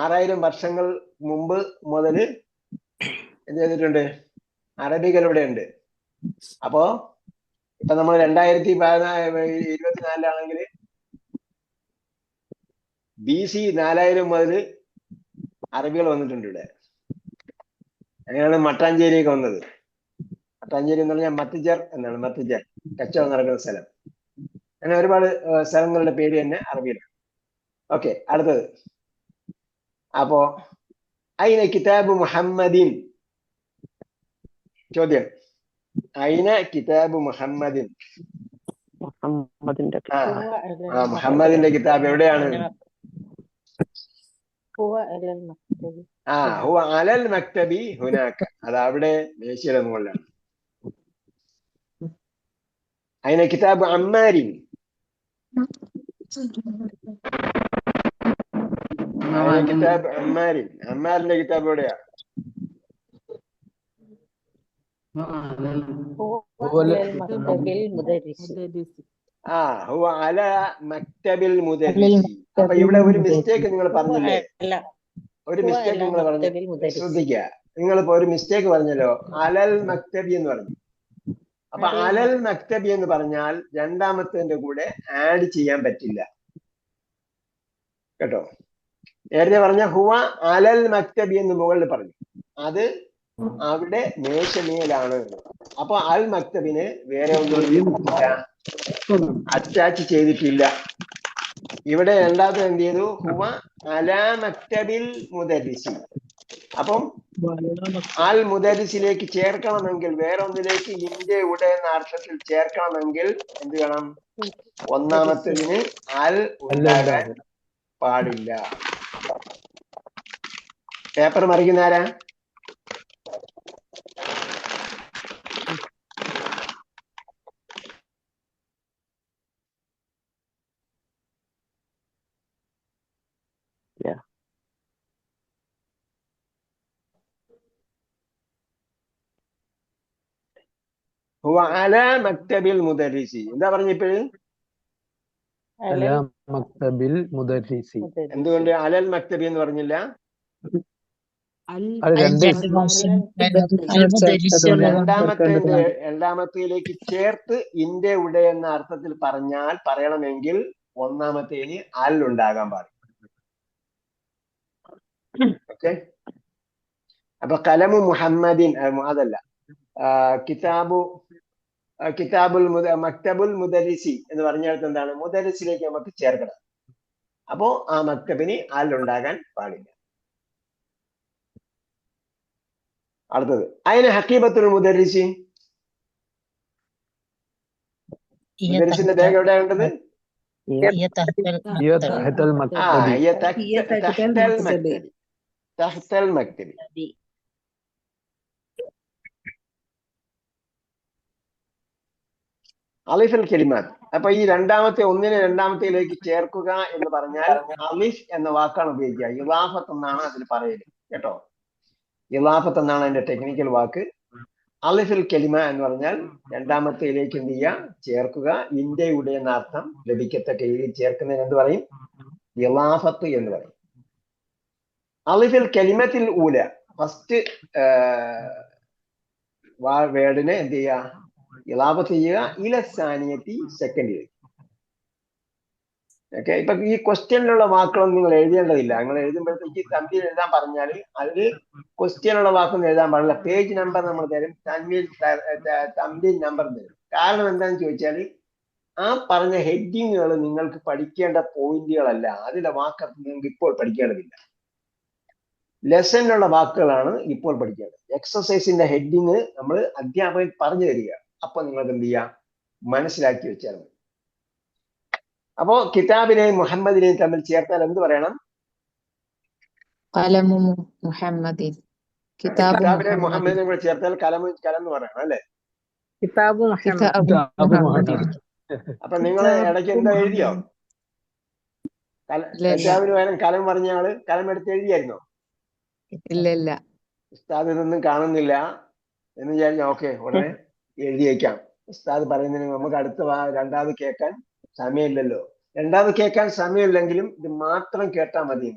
6000 വർഷങ്ങൾ മുമ്പ് മുതൽ എന്ത് ചെയ്തിട്ടുണ്ട്? അറബികൾ ഇവിടെ ഉണ്ട്. അപ്പോ ഇപ്പൊ നമ്മൾ 2024 BC 4000 മുതൽ അറബികൾ വന്നിട്ടുണ്ട് ഇവിടെ. അങ്ങനെയാണ് മട്ടാഞ്ചേരിയൊക്കെ വന്നത്. മട്ടാഞ്ചേരി എന്ന് പറഞ്ഞാൽ മത്തിജർ എന്നാണ്. മത്തിജർ കച്ചവടം നടക്കുന്ന സ്ഥലം. അങ്ങനെ ഒരുപാട് സ്ഥലങ്ങളുടെ പേര് തന്നെ അറബിയിലാണ്. ഓക്കെ, അടുത്തത്. അപ്പോ ഐന കിതാബ് മുഹമ്മദിൻ. ചോദ്യം, ഐന കിതാബ് മുഹമ്മദിൻ. മുഹമ്മദിന്റെ കിതാബ് എവിടെയാണ്? ഹുവ അലൽ മക്തബി ഹുനാക. അത് അവിടെ മേശയുടെ മുകളിലാണ്. ഐന കിതാബ് അമ്മാരിൻ. കിതാബ് അമ്മാരിൻ. അമ്മാരിന്റെ കിതാബ് എവിടെയാ? ഹുവ അല മക്തബിൽ മുദരിസി. അപ്പൊ ഇവിടെ ഒരു മിസ്റ്റേക്ക് നിങ്ങൾ പറഞ്ഞില്ലേ? ഒരു മിസ്റ്റേക്ക് നിങ്ങൾ പറഞ്ഞു. ശ്രദ്ധിക്കുക, നിങ്ങളിപ്പോ ഒരു മിസ്റ്റേക്ക് പറഞ്ഞല്ലോ. അലൽ മക്തബി എന്ന് പറഞ്ഞു. അപ്പൊ അലൽ മക്തബി എന്ന് പറഞ്ഞാൽ രണ്ടാമത്തെ കൂടെ ആഡ് ചെയ്യാൻ പറ്റില്ല കേട്ടോ. നേരത്തെ പറഞ്ഞ ഹുവ അലൽ മക്തബി എന്ന് മുകളിൽ പറഞ്ഞു, അത് അവിടെ മേശമേലാണ്. അപ്പൊ അൽ മക്തബിന് വേറെ ഒന്നും അറ്റാച്ച് ചെയ്തിട്ടില്ല. ഇവിടെ രണ്ടാമത്തെ എന്ത് ചെയ്തു? ഹുവ അലാ മക്തബിൽ മുദരിസി. അപ്പം അൽ മുദരിസിലേക്ക് ചേർക്കണമെങ്കിൽ, വേറെ ഒന്നിലേക്ക് ഇന്ത്യ ഇവിടെ എന്ന അർത്ഥത്തിൽ ചേർക്കണമെങ്കിൽ എന്ത് വേണം? ഒന്നാമത്തതിന് അൽ ഉണ്ടാകാൻ പാടില്ല. പേപ്പർ മറിക്കുന്ന ആരാ? ഹുവ അല മക്തബിൽ മുദരിസി. എന്താ പറഞ്ഞിപ്പോഴും?
അല മക്തബിൽ മുദരിസി.
എന്തുകൊണ്ട് അലൽ മക്തബി എന്ന് പറഞ്ഞില്ല?
അത് രണ്ട്
രണ്ടാമത്തേലേക്ക് ചേർത്ത് ഇന്റെ ഉടെ എന്ന അർത്ഥത്തിൽ പറഞ്ഞാൽ പറയണമെങ്കിൽ ഒന്നാമത്തേന് അൽ ഉണ്ടാകാൻ പാടില്ല. ഓക്കെ. അപ്പൊ കലമു മുഹമ്മദിൻ അതല്ല, കിതാബുൽ മക്തബുൽ മുദരിസി എന്ന് പറഞ്ഞാൽ എന്താണ്? മുദരിസിലേക്ക് നമുക്ക് ചേർക്കണം. അപ്പോ ആ മക്തബിന് അൽ ഉണ്ടാകാൻ പാടില്ല. അടുത്തത് അതിന് ഹക്കീബത്തുൽ മുദരിസി. മുദരിസിന്റെ ബാഗ് എവിടെയാ വേണ്ടത്? തഹ്തൽ മക്തബി. അലിഫുൽ കലിമാത്ത്. അപ്പൊ ഈ ഒന്നിനെ രണ്ടാമത്തേലേക്ക് ചേർക്കുക എന്ന് പറഞ്ഞാൽ അലിഫ് എന്ന വാക്കാണ് ഉപയോഗിക്കുക. ഇളാഫത്ത് എന്നാണ് അതിൽ പറയല് കേട്ടോ. ഇളാഫത്ത് എന്നാണ് അതിന്റെ ടെക്നിക്കൽ വാക്ക്. അലിഫുൽ കലിമ എന്ന് പറഞ്ഞാൽ രണ്ടാമത്തേലേക്ക് എന്ത് ചെയ്യുക? ചേർക്കുക. ഇന്റെ ഉടെ എന്ന അർത്ഥം ലഭിക്കത്തക്ക രീതിയിൽ ചേർക്കുന്നതിന് എന്ത് പറയും? ഇളാഫത്ത് എന്ന് പറയും. അലിഫുൽ കലിമത്തിൽ ഊല ഫസ്റ്റ് വേർഡിനെ എന്ത് ചെയ്യുക? ഇളാഫത്ത് ചെയ്യുക. ഇലസാനിയത്തി സെക്കൻഡിൽ. ഓക്കെ. ഇപ്പൊ ഈ ക്വസ്റ്റ്യനിലുള്ള വാക്കുകളൊന്നും നിങ്ങൾ എഴുതേണ്ടതില്ല. നിങ്ങൾ എഴുതുമ്പോഴത്തേക്ക് തമ്മിൽ എഴുതാൻ പറഞ്ഞാൽ അതിൽ ക്വസ്റ്റ്യനുള്ള വാക്കൊന്നും എഴുതാൻ പാടില്ല. പേജ് നമ്പർ നമ്മൾ തരും, തമ്മിൽ നമ്പർ തരും. കാരണം എന്താണെന്ന് ചോദിച്ചാൽ ആ പറഞ്ഞ ഹെഡിങ്ങുകൾ നിങ്ങൾക്ക് പഠിക്കേണ്ട പോയിന്റുകളല്ല, അതിലെ വാക്കർത്ഥം നിങ്ങൾക്ക് ഇപ്പോൾ പഠിക്കേണ്ടതില്ല. ലെസണിലുള്ള വാക്കുകളാണ് ഇപ്പോൾ പഠിക്കേണ്ടത്. എക്സസൈസിന്റെ ഹെഡിങ് നമ്മൾ അധ്യാപകൻ പറഞ്ഞു തരിക. അപ്പൊ നിങ്ങൾക്ക് എന്ത് ചെയ്യാം? മനസ്സിലാക്കി വെച്ചാൽ മതി. അപ്പോ കിതാബിനെയും മുഹമ്മദിനെയും തമ്മിൽ ചേർത്താൽ എന്ത് പറയണം? കിതാബിനെയും മുഹമ്മദിനെയും കൂടെ ചേർത്താൽ കലം എന്ന് പറയണം അല്ലെ? അപ്പൊ നിങ്ങൾ ഇടയ്ക്ക് എന്താ എഴുതിയോ? കിതാബിന് പകരം കലം പറഞ്ഞ ആള് കലം എടുത്ത് എഴുതിയായിരുന്നോ?
ഇല്ല.
ഉസ്താദ് ഇതൊന്നും കാണുന്നില്ല എന്ന് വിചാരിച്ചാൽ ഓക്കെ ഉടനെ എഴുതിയേക്കാം. ഉസ്താദ് പറയുന്നതിന് നമുക്ക് രണ്ടാമത് കേൾക്കാൻ സമയമില്ലല്ലോ. രണ്ടാമത് കേൾക്കാൻ സമയമില്ലെങ്കിലും ഇത് മാത്രം കേട്ടാൽ മതി.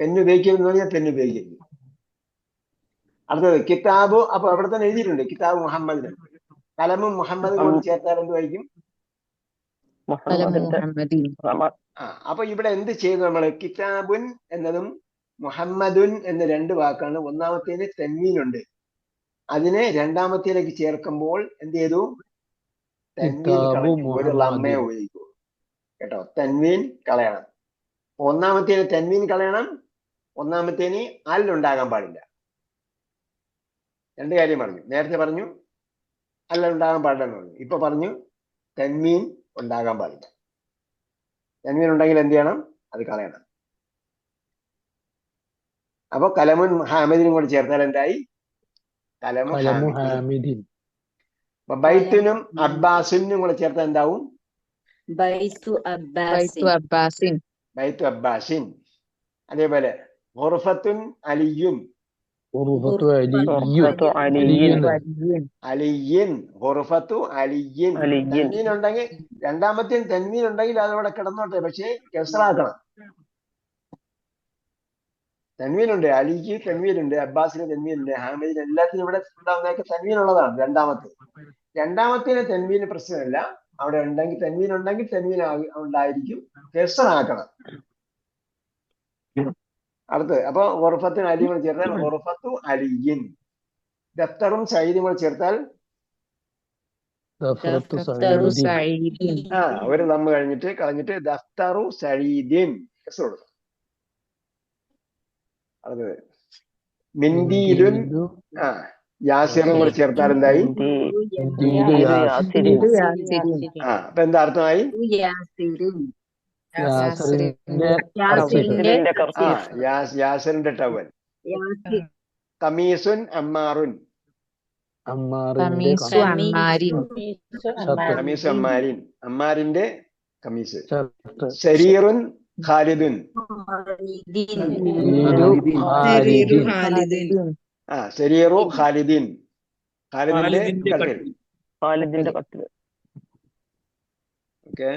പെന്നുപയോഗിക്കുന്നു പറഞ്ഞാൽ പെന്നുപയോഗിക്കുന്നു. അടുത്തത് കിതാബ്. അപ്പൊ അവിടെ തന്നെ എഴുതിയിട്ടുണ്ട് കിതാബ് മുഹമ്മദിന്. കലമും മുഹമ്മദും കൊണ്ട് ചേർത്താൽ എന്ത് വായിക്കും? അപ്പൊ ഇവിടെ എന്ത് ചെയ്തു നമ്മള്? കിതാബുൻ എന്നതും മുഹമ്മദുൻ എന്ന രണ്ട് വാക്കാണ്. ഒന്നാമത്തേന് തെൻവീനുണ്ട്. അതിനെ രണ്ടാമത്തേലേക്ക് ചേർക്കുമ്പോൾ എന്ത് ചെയ്തു? തെൻവീൻ കളഞ്ഞു. ഒരു ലമ്മയെ ഉപയോഗിക്കൂ കേട്ടോ. തെൻവീൻ കളയണം. ഒന്നാമത്തേന് തെൻവീൻ കളയണം. ഒന്നാമത്തേന് അൽ ഉണ്ടാകാൻ പാടില്ല. രണ്ട് കാര്യം പറഞ്ഞു. നേരത്തെ പറഞ്ഞു അല്ല ഉണ്ടാകാൻ പാടില്ലെന്ന് പറഞ്ഞു. ഇപ്പൊ പറഞ്ഞു തെൻവീൻ ഉണ്ടാകാൻ പാടില്ല. തെൻവീൻ ഉണ്ടെങ്കിൽ എന്ത് ചെയ്യണം? അത് കളയണം. അപ്പൊ കലമുൻ ഹാമിദിനും കൂടെ ചേർത്താൽ എന്തായി? കലമു ഹാമിദിൻ. അപ്പൊ ബൈത്തുനും അബ്ബാസിനും കൂടെ ചേർത്താൽ എന്താവും?
ബൈത്തു
അബ്ബാസിൻ. അതേപോലെ ഗുർഫത്തുൻ അലിയുൻ. അലിയിൻ. ഗുർഫത്തു അലിയിൻ. തെൻവീൻ ഉണ്ടെങ്കിൽ രണ്ടാമത്തെ തെൻവീൻ ഉണ്ടെങ്കിൽ അതവിടെ കിടന്നോട്ടെ, പക്ഷെ കെസ്റാക്കണം. തെൻവീനുണ്ട്. അലിക്ക് തെൻവീനുണ്ട്, അബ്ബാസിന് തെൻവീനുണ്ട്, ഹാമിദിന് എല്ലാത്തിനും ഇവിടെ ഉണ്ടാകുന്നതൊക്കെ തെൻവീൻ ഉള്ളതാണ്. രണ്ടാമത്തേന് തെൻവീന് പ്രശ്നമില്ല. അവിടെ ഉണ്ടെങ്കിൽ തെൻവീൻ ഉണ്ടായിരിക്കും. കെസ്റാക്കണം. അടുത്ത് അപ്പൊ ഗുർഫത്തും അലിയും കൂടെ ചേർത്താൽ ഗുർഫത്തു അലിയിൻ. ദഫ്തറും സഈദും കൂടെ ചേർത്താൽ ഒരു നമ്മ കളഞ്ഞിട്ട് ദഫ്തറു സഈദിൻ കെസ്റ് കൊടുക്കും. അടുത്തത് മിൻദീലുൻ. യാസിറും കൂടെ ചേർത്താൽ എന്തായി? അപ്പൊ എന്താ അർത്ഥമായി? യാസിറിന്റെ ടവൽ. കമീസുൻ അമ്മാറുൻ. കമീസ് അമ്മാരിൻ. അമ്മാരിന്റെ കമീസ്. ശരീറുൻ ഖാലിദുൻ. ശരീറു ഖാലിദിൻ. ഖാലിദിന്റെ
ഖാലിദിന്റെ
കട്ടിൽ.
കട്ടിൽ.
ഖാലിദിന്റെ കട്ടില്.
ഓക്കെ.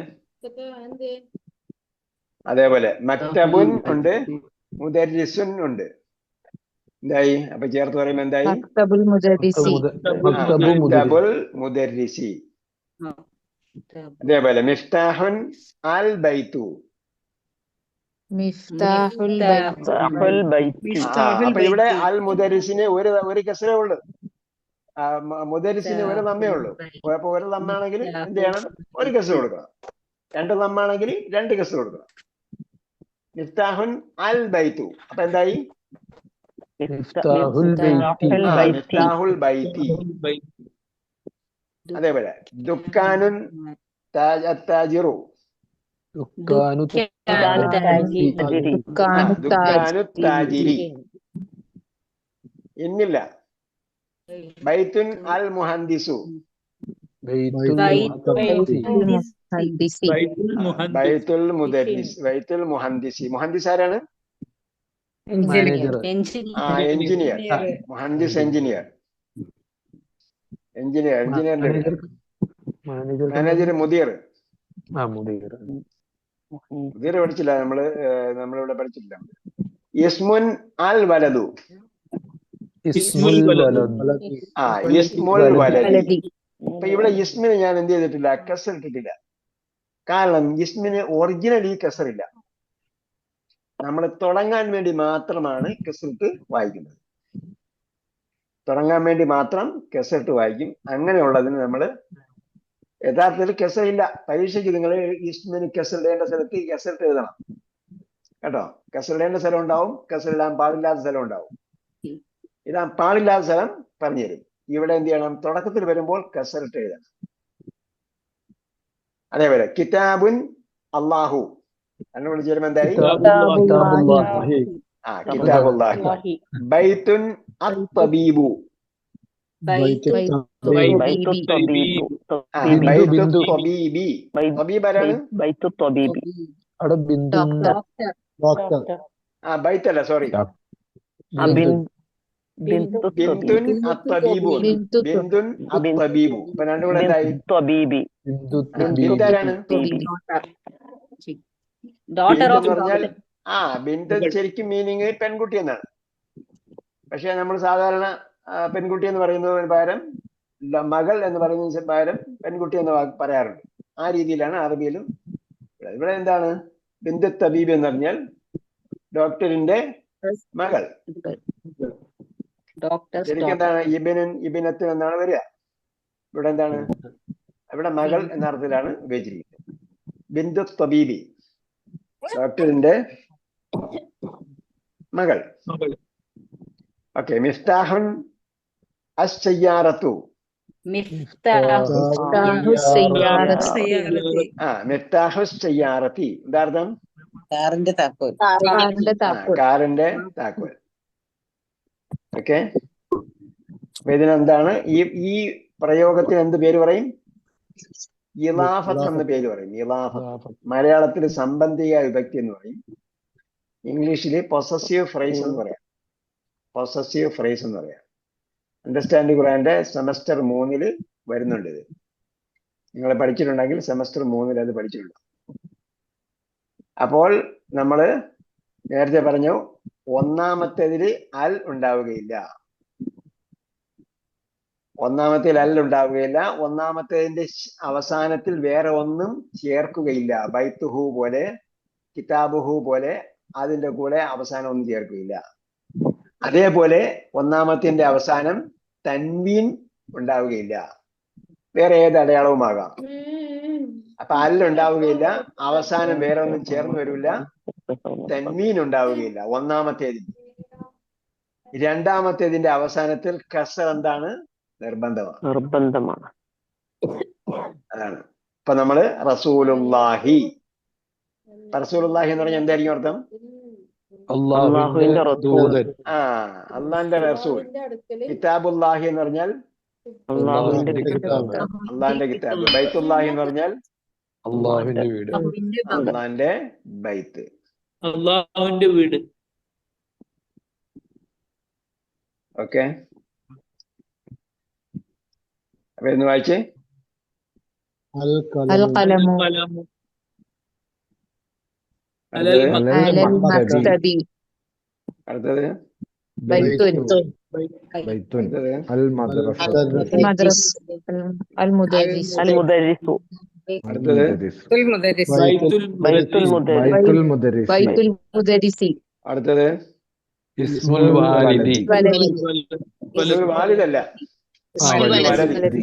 അതേപോലെ മക്തബുൻ ഉണ്ട്, മുദരിസുൻ ഉണ്ട്. എന്തായി? അപ്പൊ ചേർത്ത് പറയുമ്പോ എന്തായി?
മക്തബുൽ മുദരിസി.
മക്തബുൽ മുദരിസി. അതേപോലെ മിഫ്താഹുൻ അൽ ബൈത്തു.
മിഫ്താഹുൽ
മിഫ്താഹുൽ ബൈത്തി.
അപ്പൊ ഇവിടെ അൽ മുദരിസിന് ഒരു കസരേ ഉള്ളു, മുദരിസിന് ഒരു നമ്മേ ഉള്ളൂ. അപ്പൊ ഒരു നമ്മാണെങ്കിൽ എന്ത് ചെയ്യണം? ഒരു കസർ കൊടുക്കണം. രണ്ട് നമ്മാണെങ്കിൽ രണ്ട് കസർ കൊടുക്കണം. മിഫ്താഹുൻ അൽ ബൈത്തു. അപ്പൊ എന്തായി?
മിഫ്താഹുൽ
മിഫ്താഹുൽ ബൈത്തി. അതേപോലെ ദുക്കാനുൻ താജിറു.
ദുക്കാനു
ദുക്കാനു താജിരി. ഇന്നില്ല. ബൈത്തുൻ അൽ മുഹന്ദിസു. ബൈത്തുൽ മുദരിസ്. ബൈത്തുൽ മുഹന്ദിസി. മുഹന്ദിസ് ആരാണ്?
മാനേജർ.
എഞ്ചിനീയർ. മുഹന്ദിസ് എഞ്ചിനീയർ. എഞ്ചിനീയറിന്റെ മാനേജർ മുദീർ. മുദീർ പഠിച്ചില്ല നമ്മളിവിടെ പഠിച്ചിട്ടില്ല. ഇസ്മുൻ അൽ വലദു.
ഇസ്മുൽ വലദ്.
ഇസ്മുൽ വലദി. അപ്പൊ ഇവിടെ ഇസ്മിന് ഞാൻ എന്ത് ചെയ്തിട്ടില്ല? കസർ ഇട്ടിട്ടില്ല. കാരണം ഇസ്മിന് ഒറിജിനലി കസറില്ല. നമ്മൾ തുടങ്ങാൻ വേണ്ടി മാത്രമാണ് കസറിട്ട് വായിക്കുന്നത്. തുടങ്ങാൻ വേണ്ടി മാത്രം കസറിട്ട് വായിക്കും. അങ്ങനെയുള്ളതിന് നമ്മൾ യഥാർത്ഥത്തിൽ കസറില്ല. പരീക്ഷയ്ക്ക് നിങ്ങൾ ഇസ്മിന് കസറിടേണ്ട സ്ഥലത്ത് കസറിട്ട് എഴുതണം കേട്ടോ. കസറിടേണ്ട സ്ഥലം ഉണ്ടാവും, കസറിടാൻ പാടില്ലാത്ത സ്ഥലം ഉണ്ടാവും. ഇടാൻ പാടില്ലാത്ത സ്ഥലം പറഞ്ഞുതരും. ഇവിടെ എന്ത് ചെയ്യണം? തുടക്കത്തിൽ വരുമ്പോൾ കസറിട്ട് എഴുതണം. അതേപോലെ കിതാബുൻ അല്ലാഹു എന്ന് വിളിച്ചു വരുമ്പോ എന്തായി? കിതാബുല്ലാഹി. ബൈത്തുൻ അത്തബീബു. ബൈത്തുത്തബീബി. തബീബ് ആരാണ്?
ബൈത്തുത്തബീബി.
ബൈത്തല്ല, സോറി. ബിന്തുൻ അത്തബീബു. ബിന്തുൻ അത്തബീബു. അപ്പൊ രണ്ടും കൂടെ എന്തായി? ബിന്താരാണ്? പറഞ്ഞാൽ ബിന്ത് ശരിക്കും മീനിങ് പെൺകുട്ടി എന്നാണ്. പക്ഷെ നമ്മൾ സാധാരണ പെൺകുട്ടി എന്ന് പറയുന്നതിന് പകരം മകൾ എന്ന് പറയുന്നതിന് പകരം പെൺകുട്ടി എന്ന് പറയാറുണ്ട്. ആ രീതിയിലാണ് അറബിയിലും. ഇവിടെ എന്താണ്? ബിന്ദു തബീബ് എന്ന് പറഞ്ഞാൽ ഡോക്ടറിന്റെ മകൾ. ശരിക്കും എന്താണ്? ഇബിനത്ത് എന്നാണ് വരിക. ഇവിടെ എന്താണ്? ഇവിടെ മകൾ എന്ന അർത്ഥത്തിലാണ് ഉപയോഗിച്ചിരിക്കുന്നത്. ബിന്ദു തബീബി, ഡോക്ടറിന്റെ മകൾ. ഓക്കെ. മിഫ്താഹുൻ അസ്സയ്യാറത്തു. മിഫ്താഹു സയ്യാറത്തി. എന്താർത്ഥം?
കാറിന്റെ താക്കോൽ.
കാറിന്റെ താക്കോൽ. ഓക്കെ. അപ്പൊ ഇതിനെന്താണ്? ഈ പ്രയോഗത്തിന് എന്ത് പേര് പറയും? ഇലാഫത്ത് എന്ന പേര് പറയും. ഇലാഫത്ത്. മലയാളത്തിൽ സംബന്ധിക വിഭക്തി എന്ന് പറയും. ഇംഗ്ലീഷില് പൊസസീവ് ഫ്രേസ് എന്ന് പറയാം. പൊസസീവ് ഫ്രേസ് എന്ന് പറയാം. അണ്ടർസ്റ്റാൻഡ് ഖുർആന്റെ സെമസ്റ്റർ 3 വരുന്നുണ്ട് ഇത്. നിങ്ങൾ പഠിച്ചിട്ടുണ്ടെങ്കിൽ സെമസ്റ്റർ 3 അത് പഠിച്ചിട്ടുണ്ട്. അപ്പോൾ നമ്മള് നേരത്തെ പറഞ്ഞു, ഒന്നാമത്തേതില് അൽ ഉണ്ടാവുകയില്ല. ഒന്നാമത്തേതിന്റെ അവസാനത്തിൽ വേറെ ഒന്നും ചേർക്കുകയില്ല. ബൈത്തുഹു പോലെ, കിതാബുഹു പോലെ അതിന്റെ കൂടെ അവസാനം ഒന്നും ചേർക്കുകയില്ല. അതേപോലെ ഒന്നാമത്തിന്റെ അവസാനം തൻവീൻ ഉണ്ടാവുകയില്ല. വേറെ ഏത് അടയാളവുമാകാം. അപ്പൊ അല്ലുണ്ടാവുകയില്ല, അവസാനം വേറെ ഒന്നും ചേർന്ന് വരില്ല, തൻവീൻ ഉണ്ടാവുകയില്ല ഒന്നാമത്തേതിന്. രണ്ടാമത്തേതിന്റെ അവസാനത്തിൽ കസർ എന്താണ്? നിർബന്ധമാണ്. അതാണ്. ഇപ്പൊ നമ്മള് റസൂലുള്ളാഹി. റസൂലുള്ളാഹി എന്ന് പറഞ്ഞാൽ എന്തായിരിക്കും അർത്ഥം?
അല്ലാഹുവിന്റെ റസൂൽ.
അള്ളാന്റെ റസൂൽ. കിതാബുല്ലാഹി എന്ന് പറഞ്ഞാൽ അള്ളാന്റെ കിതാബ്. ബൈത്തുല്ലാഹി എന്ന് പറഞ്ഞാൽ
അള്ളാഹുവിന്റെ വീട്.
അള്ളാന്റെ ബൈത്ത്,
അള്ളാഹുവിന്റെ വീട്.
ഓക്കെ. അപ്പൊ എന്ന് വായിച്ചേ.
القلم
അടുത്തത്
على المكتب
അടുത്തത്
بيت
അടുത്തത്
المدرسة المدرس
المدرس
അടുത്തത്
ബൈത്തുൽ മുദരിസ്
بيت المدرس
بيت المدرس
അടുത്തത്
ഇസ്മുൽ വാലിദി.
ഇസ്മുൽ വാലിദല്ല,
വലദ്.
വലത്.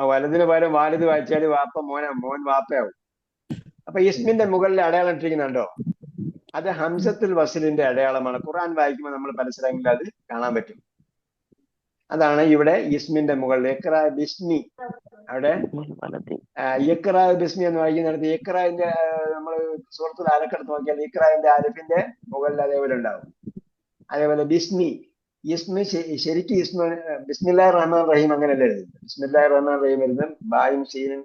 വലതിന് പകരം വാലിദ് വായിച്ചാല് വാപ്പ മോൻ വാപ്പയാവും. അപ്പൊ ഇസ്മിന്റെ മുകളിൽ അടയാളം ഇട്ടിരിക്കുന്നുണ്ടോ? അത് ഹംസത്തുൽ വസ്ലിന്റെ അടയാളമാണ്. ഖുർആൻ വായിക്കുമ്പോൾ നമ്മൾ പല സ്ഥലങ്ങളിൽ അത് കാണാൻ പറ്റും. അതാണ് ഇവിടെ ഇസ്മിന്റെ മുകളിൽ ഇഖ്റാ ബിസ്മി. അവിടെ ഇഖ്റാ ബിസ്മി എന്ന് വായിക്കുന്നിടത്ത് ഇഖ്റാന്റെ നമ്മൾ സൂറത്തുൽ അലക്കടുത്ത് നോക്കിയാൽ ഇഖ്റാന്റെ അലിഫിന്റെ മുകളിൽ അതേപോലെ ഉണ്ടാവും. അതേപോലെ ബിസ്മി ശരിക്കും ബിസ്മില്ലാഹിർ റഹ്മാൻ റഹീം അങ്ങനെയല്ല എഴുതുന്നത്. ബിസ്മില്ലാഹിർ റഹ്മാൻ റഹീം എഴുതുന്നത് ബായും സീനും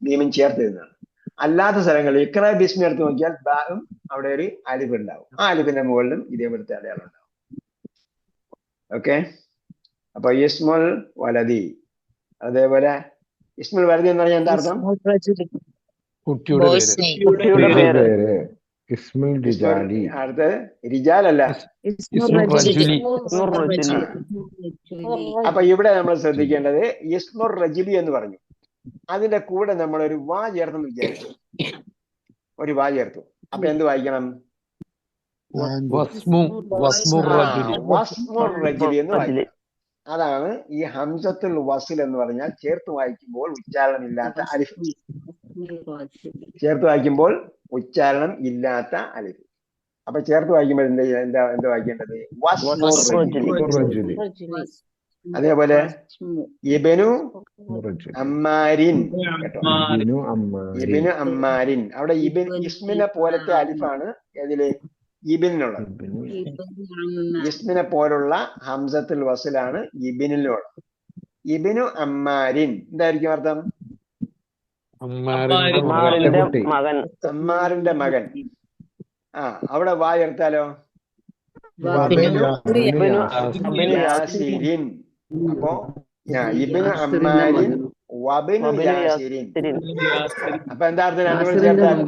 മീമും ചേർത്ത് എഴുതുന്നതാണ്. അല്ലാത്ത സ്ഥലങ്ങളിൽ ഇഖ്റാ ബിസ്മി എടുത്ത് നോക്കിയാൽ ബായും അവിടെ ഒരു അലിഫ് ഉണ്ടാവും. ആ അലിഫിന്റെ മുകളിലും ഇതേപോലത്തെ അടയാളം ഉണ്ടാവും. ഓക്കെ. അപ്പൊ ഇസ്മുൽ വലദി, അതേപോലെ ഇസ്മുൽ വലദി എന്ന് പറഞ്ഞാൽ എന്താ അർത്ഥം?
കുട്ടിയുടെ പേര്.
അടുത്തത് റിജാലല്ല. അപ്പൊ ഇവിടെ നമ്മൾ ശ്രദ്ധിക്കേണ്ടത് ഇസ്മുർ റജിലി എന്ന് പറഞ്ഞു. അതിന്റെ കൂടെ നമ്മൾ ഒരു വാ ചേർത്തെന്ന് വിചാരിച്ചു. ഒരു വാ ചേർത്തു. അപ്പൊ എന്ത് വായിക്കണം? വസ്മുർ റജിലി എന്ന് വായിക്കണം. അതാണ് ഈ ഹംസത്തുൽ വസ്ൽ എന്ന് പറഞ്ഞാൽ ചേർത്ത് വായിക്കുമ്പോൾ ഉച്ചാരണം ഇല്ലാത്ത അലിഫ്. ചേർത്ത് വായിക്കുമ്പോൾ ഉച്ചാരണം ഇല്ലാത്ത അലിഫ്. അപ്പൊ ചേർത്ത് വായിക്കുമ്പോൾ എന്താ വായിക്കേണ്ടത്? അതേപോലെ ഇബ്നു അമ്മാരിൻ കേട്ടോ. ഇബ്നു അമ്മാരിൻ അവിടെ ഇസ്മിനെ പോലത്തെ അലിഫാണ് ഏതില്? ഇബിനുള്ളത്. ഇസ്മിനെ പോലുള്ള ഹംസത്തുൽ വസ്ലാണ് ഇബിനിലുള്ളത്. ഇബ്നു അമ്മാരിൻ എന്തായിരിക്കും അർത്ഥം? അമ്മാറിന്റെ മകൻ. അവിടെ വാ ചേർത്താലോ? യാസിരിൻ. അപ്പോ ഇബ്നു അമ്മാരിൻ വബ്നു യാസിരിൻ. അപ്പൊ എന്താ അർത്ഥം? രണ്ടും കൂടി ചേർത്താൽ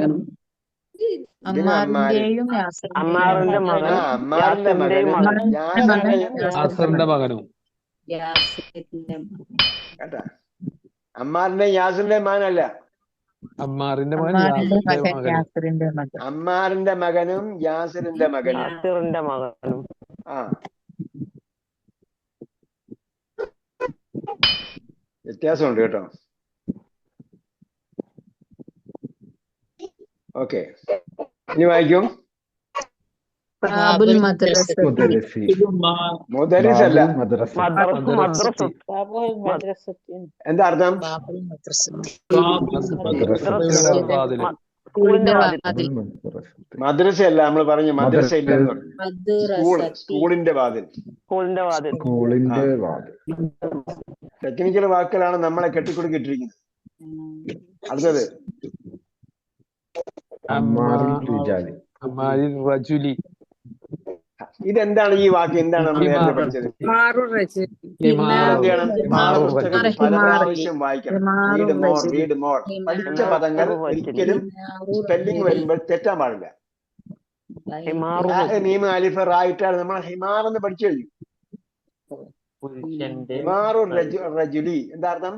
അമ്മാറിന്റെ മകനും
യാസിറിന്റെ മകനും.
കേട്ടാ, അമ്മാറിന്റെ യാസിറിന്റെ മകനല്ല,
അമ്മാറിന്റെ മകൻ
അമ്മാറിന്റെ മകനും യാസിറിന്റെ മകനും. ആ വ്യത്യാസമുണ്ട് കേട്ടോ. ഓക്കെ, ഇനി വായിക്കും. മുദരിസ് അല്ല. എന്താ അർത്ഥം? മദ്രസ അല്ല, നമ്മൾ പറഞ്ഞു മദ്രസ ഇല്ലെന്ന് പറഞ്ഞു. സ്കൂളിന്റെ വാതിൽ. ടെക്നിക്കൽ വാക്കുകളാണ് നമ്മളെ കെട്ടിക്കൊടുക്കിട്ടിരിക്കുന്നത്. അടുത്തത് ഇതെന്താണ്? ഈ വാക്ക് എന്താണ് നമ്മൾ നേരത്തെ പഠിച്ചത്? പല പ്രാവശ്യം വായിക്കണം. Read more. പഠിച്ച പദങ്ങൾ ഒരിക്കലും സ്പെല്ലിംഗ് വരുമ്പോൾ തെറ്റാൻ പാടില്ല. മീം അലിഫ് റായിട്ടാണ് നമ്മൾ ഹിമാർ എന്ന് പഠിച്ചു കഴിഞ്ഞു. ഹിമാറു റജുലി എന്താ അർത്ഥം?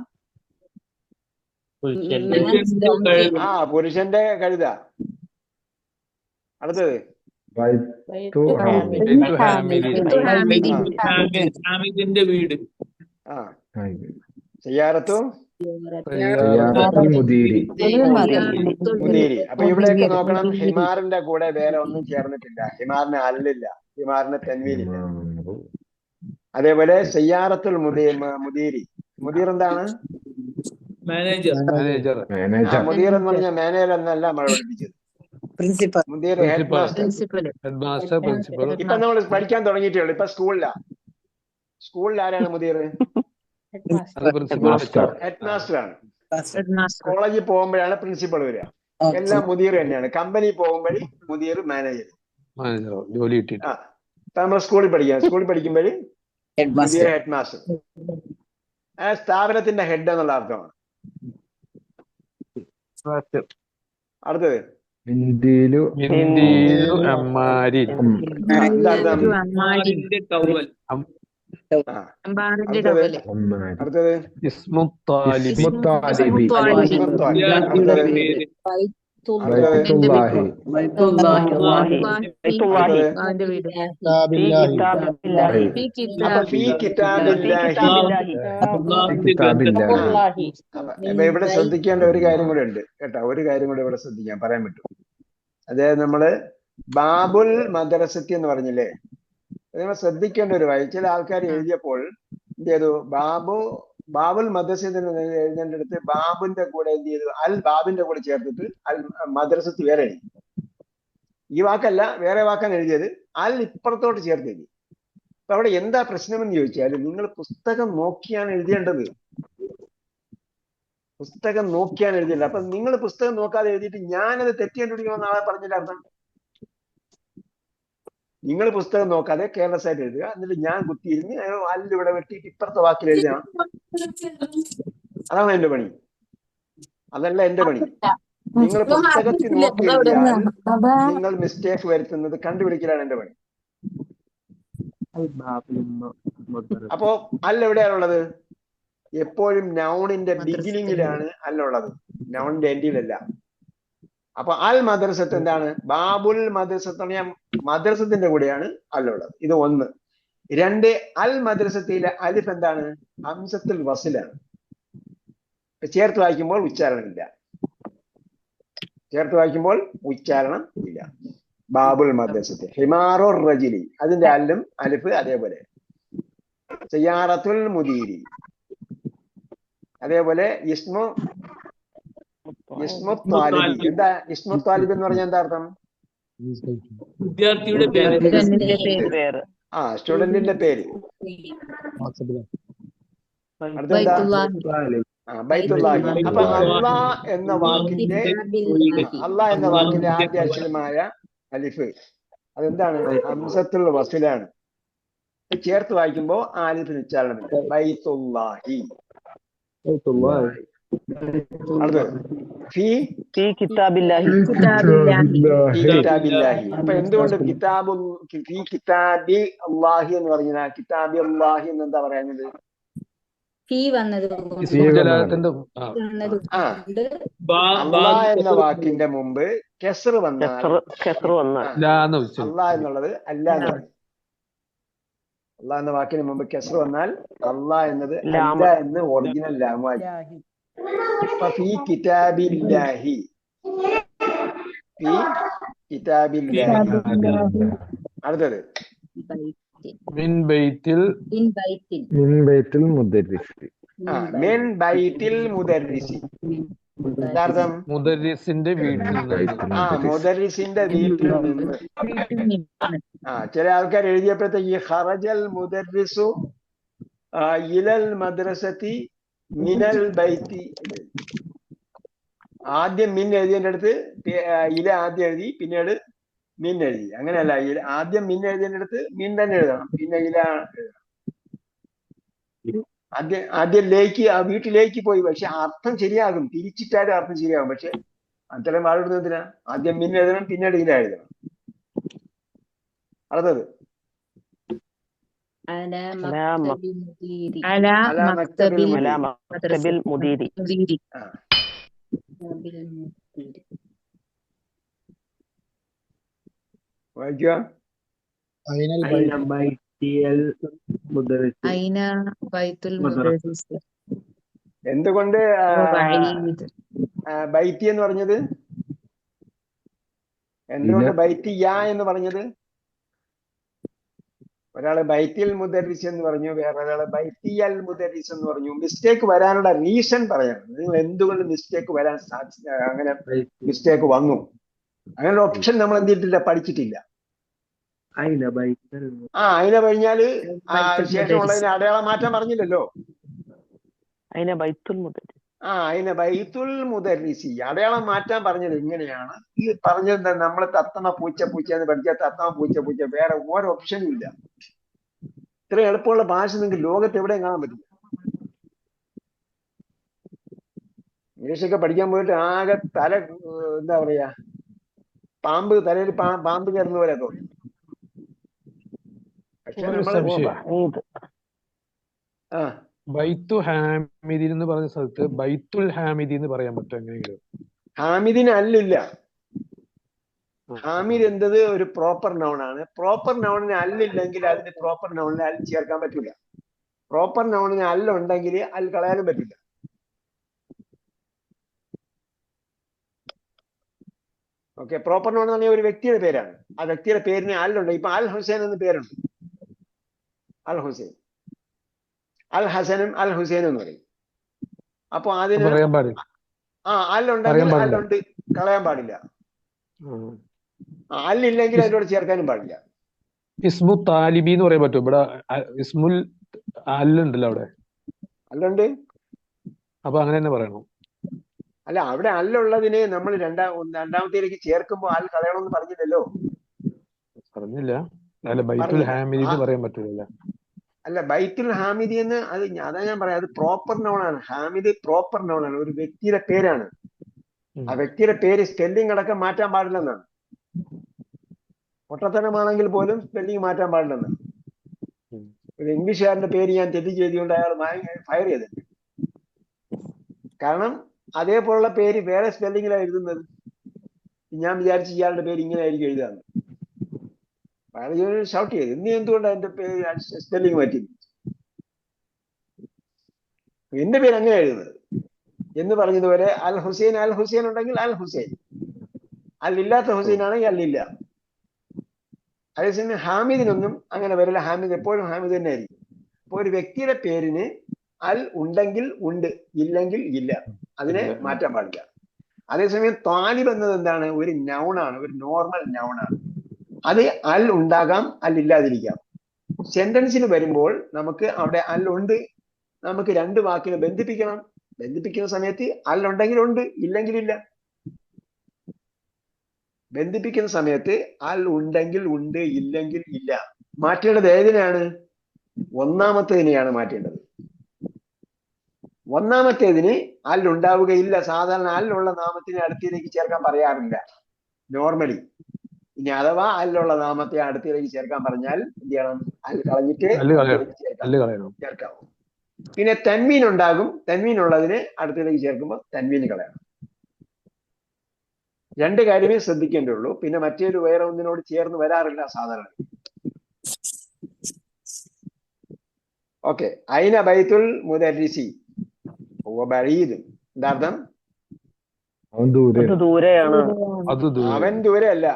പുരുഷന്റെ കഴുത. അടുത്തത്
ഹാമിദിന്റെ വീട്.
സയ്യാറത്തു മുദീരി. അപ്പൊ ഇവിടെയൊക്കെ നോക്കണം, ഹിമാറിന്റെ കൂടെ വേറെ ഒന്നും ചേർന്നിട്ടില്ല. ഹിമാറിന് അല്ലില്ല, ഹിമാറിന് തെൻവീനില്ല. അതേപോലെ സയ്യാറത്തുൽ മുദീരി. മുദീർ എന്താണ്?
മാനേജർ.
മുദീർ എന്ന് പറഞ്ഞാൽ മാനേജർ എന്നല്ല നമ്മൾ പഠിപ്പിച്ചത്. മുദീർ ഹെഡ് മാസ്റ്റർ. ഇപ്പൊ നമ്മൾ പഠിക്കാൻ തുടങ്ങിയിട്ടേ ഉള്ളൂ. ഇപ്പൊ സ്കൂളിൽ ആരാണ് മുദീർ? ഹെഡ് മാസ്റ്റർ ആണ്. കോളേജിൽ പോകുമ്പോഴാണ് പ്രിൻസിപ്പൾ വരിക. എല്ലാം മുദീർ തന്നെയാണ്. കമ്പനി പോകുമ്പോഴേ മുദീർ മാനേജർ. നമ്മൾ സ്കൂളിൽ പഠിക്കുമ്പോഴേ മുദീർ ഹെഡ് മാസ്റ്റർ. ആ സ്ഥാപനത്തിന്റെ ഹെഡ് എന്നുള്ള അർത്ഥമാണ്. അടുത്തത്
ഇന്ത്യയിലു
ഇന്ത്യയിലു
അമ്മാരിൻ
എന്താർത്ഥം?
അമ്മാരിന്റെ കൗവൽ.
ആ
അമ്പാറിന്റെ
അടുത്തത്
കവല്
അടുത്തത്
ഇസ്മുത്താലിബി
മുത്താലിബി
ഇസ്മുത്വാലിബ്.
വിദ്യാർത്ഥിയുടെ
അടുത്തത്
പേര്.
അടുത്തത്
ബൈത്തുല്ലാഹി
അടുത്തത്
അവന്റെ വീട്
അപ്പൊ ഫീ കിതാബില്ലാഹി.
അള്ളാഹുവിന്റെ
അപ്പൊ ഇവിടെ ശ്രദ്ധിക്കേണ്ട ഒരു കാര്യം കൂടെ ഉണ്ട് കേട്ടോ. ഒരു കാര്യം കൂടെ ഇവിടെ ശ്രദ്ധിക്കാൻ പറയാൻ പറ്റും. അതായത് നമ്മള് ബാബുൽ മദ്രസത്തി എന്ന് പറഞ്ഞില്ലേ, അത് നമ്മൾ ശ്രദ്ധിക്കേണ്ട ഒരു കാര്യം. ചില ആൾക്കാർ എഴുതിയപ്പോൾ എന്ത് ചെയ്തു, ബാബുൽ മദ്രസത്തിൽ എഴുതേണ്ട അടുത്ത് ബാബുന്റെ കൂടെ എന്ത് ചെയ്തു, അൽ ബാബിന്റെ കൂടെ ചേർത്തിട്ട് അൽ മദ്രസത്ത് വേറെ എഴുതി. ഈ വാക്കല്ല, വേറെ വാക്കാണ് എഴുതിയത്. അൽ ഇപ്പുറത്തോട്ട് ചേർത്ത് എഴുതി. അപ്പൊ അവിടെ എന്താ പ്രശ്നമെന്ന് ചോദിച്ചാൽ, നിങ്ങൾ പുസ്തകം നോക്കിയാണ് എഴുതേണ്ടത്. പുസ്തകം നോക്കിയാണ് എഴുതില്ല. അപ്പൊ നിങ്ങൾ പുസ്തകം നോക്കാതെ എഴുതിയിട്ട് ഞാനത് തെറ്റി കണ്ടുപിടിക്കണമെന്ന് ആളെ പറഞ്ഞിട്ട് അർത്ഥം. നിങ്ങൾ പുസ്തകം നോക്കാതെ കെയർലെസ് ആയിട്ട് എഴുതുക, എന്നിട്ട് ഞാൻ കുത്തിയിരുന്ന് അല്ല് ഇവിടെ വെട്ടിയിട്ട് ഇപ്പുറത്തെ വാക്കിൽ എഴുതണം. അതാണ് എന്റെ പണി, അതല്ല എന്റെ പണി. നിങ്ങൾ പുസ്തകത്തിൽ നോക്കി എഴുതിയാൽ നിങ്ങൾ മിസ്റ്റേക്ക് വരുത്തുന്നത് കണ്ടുപിടിക്കലാണ് എന്റെ പണി. അപ്പോ അല്ല എവിടെയാണുള്ളത്? എപ്പോഴും നൗണിന്റെ ബിഗിനിങ്ങിലാണ് അല്ലുള്ളത്, നൗണിന്റെ എൻഡിലല്ല. അപ്പൊ അൽ മദ്രസത്ത് എന്താണ്? ബാബുൽ മദ്രസത്ത് മദ്രസത്തിന്റെ കൂടെയാണ് അല്ലുള്ളത്. ഇത് ഒന്ന്. രണ്ട്, അൽ മദ്രസത്തിലെ അലിഫ് എന്താണ്? ഹംസത്തുൽ വസിലാണ്. ചേർത്ത് വായിക്കുമ്പോൾ ഉച്ചാരണമില്ല. ചേർത്ത് വായിക്കുമ്പോൾ ഉച്ചാരണം ഇല്ല. ബാബുൽ മദ്രസത്ത്. ഹിമാറുർ റജിലി, അതിന്റെ അല്ലും അലിഫ് അതേപോലെ. സയ്യാറത്തുൽ മുദീരി അതേപോലെ. ഇസ്മു താലിബി. എന്താ ഇസ്മു താലിബ് എന്ന് പറഞ്ഞാൽ എന്താ അർത്ഥം?
വിദ്യാർത്ഥിയുടെ പേര്.
പേര്.
ആ, സ്റ്റുഡന്റിന്റെ പേര്. അടുത്തെന്താ? ബൈത്തുല്ലാഹി. അപ്പൊ അള്ളാ എന്ന വാക്കിന്റെ ആദ്യ അക്ഷരമായ അലിഫ് അതെന്താണ്? ഹംസത്തുൽ വസിലാണ്. ചേർത്ത് വായിക്കുമ്പോ ആ അലിഫിന് ഉച്ചാരണമില്ല. ബൈത്തുല്ലാഹി. അടുത്തത് ഫീ
കിതാബില്ലാഹി.
കിതാബില്ലാഹി. അപ്പൊ എന്തുകൊണ്ട് ഫീ കിതാബി അല്ലാഹി എന്ന് പറഞ്ഞാൽ കിതാബി അല്ലാഹി എന്ന് എന്താ പറയുന്നത്?
ഫീ വന്നത്
ജലാലത്തിന്റെ
അള്ളാഹ് എന്ന വാക്കിന്റെ മുമ്പ് കെസ്ർ വന്നാൽ അള്ളാഹ് എന്നുള്ളത് അല്ല എന്ന് പറയും. അള്ളാഹ് എന്ന വാക്കിന് മുമ്പ് കെസ്ർ വന്നാൽ അള്ളാഹ് എന്നത് അല്ല എന്ന് ഒറിജിനൽ ലാംഗ്വേജ്. അപ്പൊ ഫീ കിതാബില്ലാഹി. ഫീ കിതാബില്ലാഹി. അടുത്തത്
മിൻ ബൈത്തിൽ
മുദരിസി.
മിൻ ബൈത്തിൽ മുദരിസി. എന്താർത്ഥം?
മുദരിസിന്റെ വീട്ടിൽ നിന്ന്.
മുദരിസിന്റെ വീട്ടിൽ നിന്ന്. ചില ആൾക്കാർ എഴുതിയപ്പോഴത്തേക്ക് ഈ ഖറജൽ മുദരിസു ഇലൽ മദ്രസത്തി മിനൽ ബൈത്തി. ആദ്യം മിൻ എഴുതിയതിന്റെ അടുത്ത് ഇല ആദ്യം എഴുതി, പിന്നീട് മിൻ എഴുതി. അങ്ങനെയല്ല, ആദ്യം മിൻ എഴുതിയതിന്റെ അടുത്ത് മിൻ തന്നെ എഴുതണം, പിന്നെ ഇല എഴുതണം. ആദ്യം ആ വീട്ടിലേക്ക് പോയി. പക്ഷെ അർത്ഥം ശരിയാകും, തിരിച്ചിട്ടാലും അർത്ഥം ശരിയാകും. പക്ഷെ അത്തരം പാടുന്നതിനാ ആദ്യം മിൻ എഴുതണം, പിന്നീട് ഇല എഴുതണം. അടുത്തത് വായിക്കുക. എന്തുകൊണ്ട് ബൈത്തി എന്ന് പറഞ്ഞത്? എന്തുകൊണ്ട് ബൈത്തിയ എന്ന് പറഞ്ഞത്? ഒരാള് ബൈത്തിൽ മുദരിസ് എന്ന് പറഞ്ഞു, വേറെ ഒരാള് ബൈത്തിയൽ മുദരിസ് എന്ന് പറഞ്ഞു. മിസ്റ്റേക്ക് വരാനുള്ള റീസൺ പറയാണ്. നിങ്ങൾ എന്തുകൊണ്ട് മിസ്റ്റേക്ക് വരാൻ അങ്ങനെ മിസ്റ്റേക്ക് വന്നു? അങ്ങനെ ഓപ്ഷൻ നമ്മൾ എന്ത് ചെയ്തിട്ടില്ല, പഠിച്ചിട്ടില്ല. അയിന കഴിഞ്ഞാല് ശേഷമുള്ളതിന് അടയാളം മാറ്റാൻ പറഞ്ഞില്ലല്ലോ.
അയിന ബൈത്തുൽ മുദരിസി അടയാളം മാറ്റാൻ പറഞ്ഞത് എങ്ങനെയാണ്? ഈ പറഞ്ഞത് നമ്മൾ തത്തമ പൂച്ച എന്ന് പഠിച്ചാൽ തത്തമ പൂച്ച, വേറെ ഓരോ ഓപ്ഷനും ഇല്ല. ഇത്ര എളുപ്പമുള്ള ഭാഷ നിങ്ങൾക്ക് ലോകത്ത് എവിടെയും കാണാൻ പറ്റില്ല. ഇംഗ്ലീഷൊക്കെ പഠിക്കാൻ പോയിട്ട് ആകെ തല എന്താ പറയാ തലയിൽ പാമ്പ് കയറുന്ന പോലെ തോന്നി. പക്ഷെ
ഒരു
നമ്മള്
സംശയം.
ആ
ബൈത്തു ഹാമിദി എന്ന് പറഞ്ഞ സ്ഥലത്ത് ബൈത്തുൽ ഹാമിദി എന്ന് പറയാൻ പറ്റും എങ്ങനെയെങ്കിലും?
ഹാമിദിന് അല്ലില്ല. ഹാമിദ് എന്നത് ഒരു പ്രോപ്പർ നൗൺ ആണ്. പ്രോപ്പർ നൗണിന് അല്ലില്ലെങ്കിൽ അതിന് പ്രോപ്പർ നൗണിന് അൽ ചേർക്കാൻ പറ്റില്ല. പ്രോപ്പർ നൗണിന് അല്ലുണ്ടെങ്കിൽ അൽ കളയാനും പറ്റില്ല. ഓക്കെ, പ്രോപ്പർ നൗൺ എന്ന് പറഞ്ഞാൽ ഒരു വ്യക്തിയുടെ പേരാണ്. ആ വ്യക്തിയുടെ പേരിന് അല്ലുണ്ട്. ഇപ്പൊ അൽ ഹുസൈൻ എന്ന് പേരുണ്ട്. അൽ ഹുസൈൻ, അൽ ഹസനും അൽ ഹുസൈനും എന്ന് പറയും. അപ്പൊ അതിന്
പറയാൻ പാടില്ല.
അല്ലുണ്ടെങ്കിൽ അല്ലുണ്ട്, കളയാൻ പാടില്ല. അല്ലില്ലെങ്കിൽ അതിനോട് ചേർക്കാനും പാടില്ല.
ഇസ്മു താലിബി എന്ന് പറയാൻ പറ്റും? ഇവിടെ ഇസ്മുൽ അല്ലുണ്ടല്ലോ അവിടെ.
അല്ലുണ്ട്.
അപ്പൊ അങ്ങനെ തന്നെ പറയണം?
അല്ല, അവിടെ അല്ലുള്ളതിനെ നമ്മൾ രണ്ടാമത്തേലേക്ക് ചേർക്കുമ്പോൾ അൽ കളയണമെന്ന് പറഞ്ഞില്ലല്ലോ.
പറഞ്ഞില്ല. അല്ല, ബൈത്തുൽ ഹാമിദി എന്ന് പറയാൻ പറ്റൂല.
അല്ല, ബൈത്തുൽ ഹാമിദി എന്ന് അതാ ഞാൻ പറയാം, അത് പ്രോപ്പർ നൗൺ ആണ്. ഹാമിദ് പ്രോപ്പർ നൗൺ ആണ്, ഒരു വ്യക്തിയുടെ പേരാണ്. ആ വ്യക്തിയുടെ പേര് സ്പെല്ലിംഗ് അടക്കം മാറ്റാൻ പാടില്ലെന്നാണ്. പൊട്ടത്തനമാണെങ്കിൽ പോലും സ്പെല്ലിംഗ് മാറ്റാൻ പാടില്ലെന്നാണ്. ഒരു ഇംഗ്ലീഷുകാരന്റെ പേര് ഞാൻ തെറ്റിച്ച് എഴുതിയോണ്ട് അയാൾ ഫയർ ചെയ്തിട്ടുണ്ട്. കാരണം അതേപോലുള്ള പേര് വേറെ സ്പെല്ലിങ്ങിലാണ് എഴുതുന്നത്. ഞാൻ വിചാരിച്ചു ഇയാളുടെ പേര് ഇങ്ങനെ ആയിരിക്കും എഴുതാന്ന്. അയാൾ ഷൗട്ട് ചെയ്തു, ഇനി എന്തുകൊണ്ടാണ് എന്റെ പേര് സ്പെല്ലിംഗ് മാറ്റി? എന്റെ പേര് അങ്ങനെ എഴുതുന്നത് എന്ന് പറഞ്ഞതുപോലെ അൽ ഹുസൈൻ ഉണ്ടെങ്കിൽ അൽ ഹുസൈൻ, അല്ലില്ലാത്ത ഹുസൈൻ ആണെങ്കിൽ അല്ലില്ല. അതേസമയം ഹാമിദിനൊന്നും അങ്ങനെ വരില്ല. ഹാമിദ് എപ്പോഴും ഹാമിദ് തന്നെ ആയിരിക്കും. അപ്പൊ ഒരു വ്യക്തിയുടെ പേരിന് അൽ ഉണ്ടെങ്കിൽ ഉണ്ട്, ഇല്ലെങ്കിൽ ഇല്ല, അതിനെ മാറ്റാൻ പാടില്ല. അതേസമയം താലിബ് എന്നത് എന്താണ്? ഒരു നൗണാണ്, ഒരു നോർമൽ നൗണാണ്. അത് അൽ ഉണ്ടാകാം, അൽ ഇല്ലാതിരിക്കാം. സെന്റൻസിന് വരുമ്പോൾ നമുക്ക് അവിടെ അൽ ഉണ്ട്, നമുക്ക് രണ്ട് വാക്കിനെ ബന്ധിപ്പിക്കണം. ബന്ധിപ്പിക്കുന്ന സമയത്ത് അൽ ഉണ്ടെങ്കിൽ ഉണ്ട്, ഇല്ലെങ്കിൽ ഇല്ല. ബന്ധിപ്പിക്കുന്ന സമയത്ത് അൽ ഉണ്ടെങ്കിൽ ഉണ്ട്, ഇല്ലെങ്കിൽ ഇല്ല. മാറ്റേണ്ടത് ഏതിനെയാണ്? ഒന്നാമത്തേതിനെയാണ് മാറ്റേണ്ടത്. ഒന്നാമത്തേതിന് അൽ ഉണ്ടാവുകയില്ല. സാധാരണ അല്ലുള്ള നാമത്തിനെ അടുത്തിലേക്ക് ചേർക്കാൻ പറയാറില്ല നോർമലി. ഇനി അഥവാ അല്ലുള്ള നാമത്തെ അടുത്തിലേക്ക് ചേർക്കാൻ പറഞ്ഞാൽ എന്ത് ചെയ്യണം? അൽ കളഞ്ഞിട്ട് ചേർക്കാവൂ. പിന്നെ തൻവീൻ ഉണ്ടാകും. തൻവീൻ ഉള്ളതിന് അടുത്തിലേക്ക് ചേർക്കുമ്പോൾ തൻവീൻ കളയണം. രണ്ട് കാര്യമേ ശ്രദ്ധിക്കേണ്ടുള്ളൂ. പിന്നെ മറ്റൊരു വേറെ ഒന്നിനോട് ചേർന്ന് വരാറില്ല സാധാരണ. ഓക്കെ, അയിന ബൈത്തുൽ മുദർരിസി എന്താ അർത്ഥം?
അവൻ ദൂരെയാണ്.
അവൻ ദൂരെ അല്ല,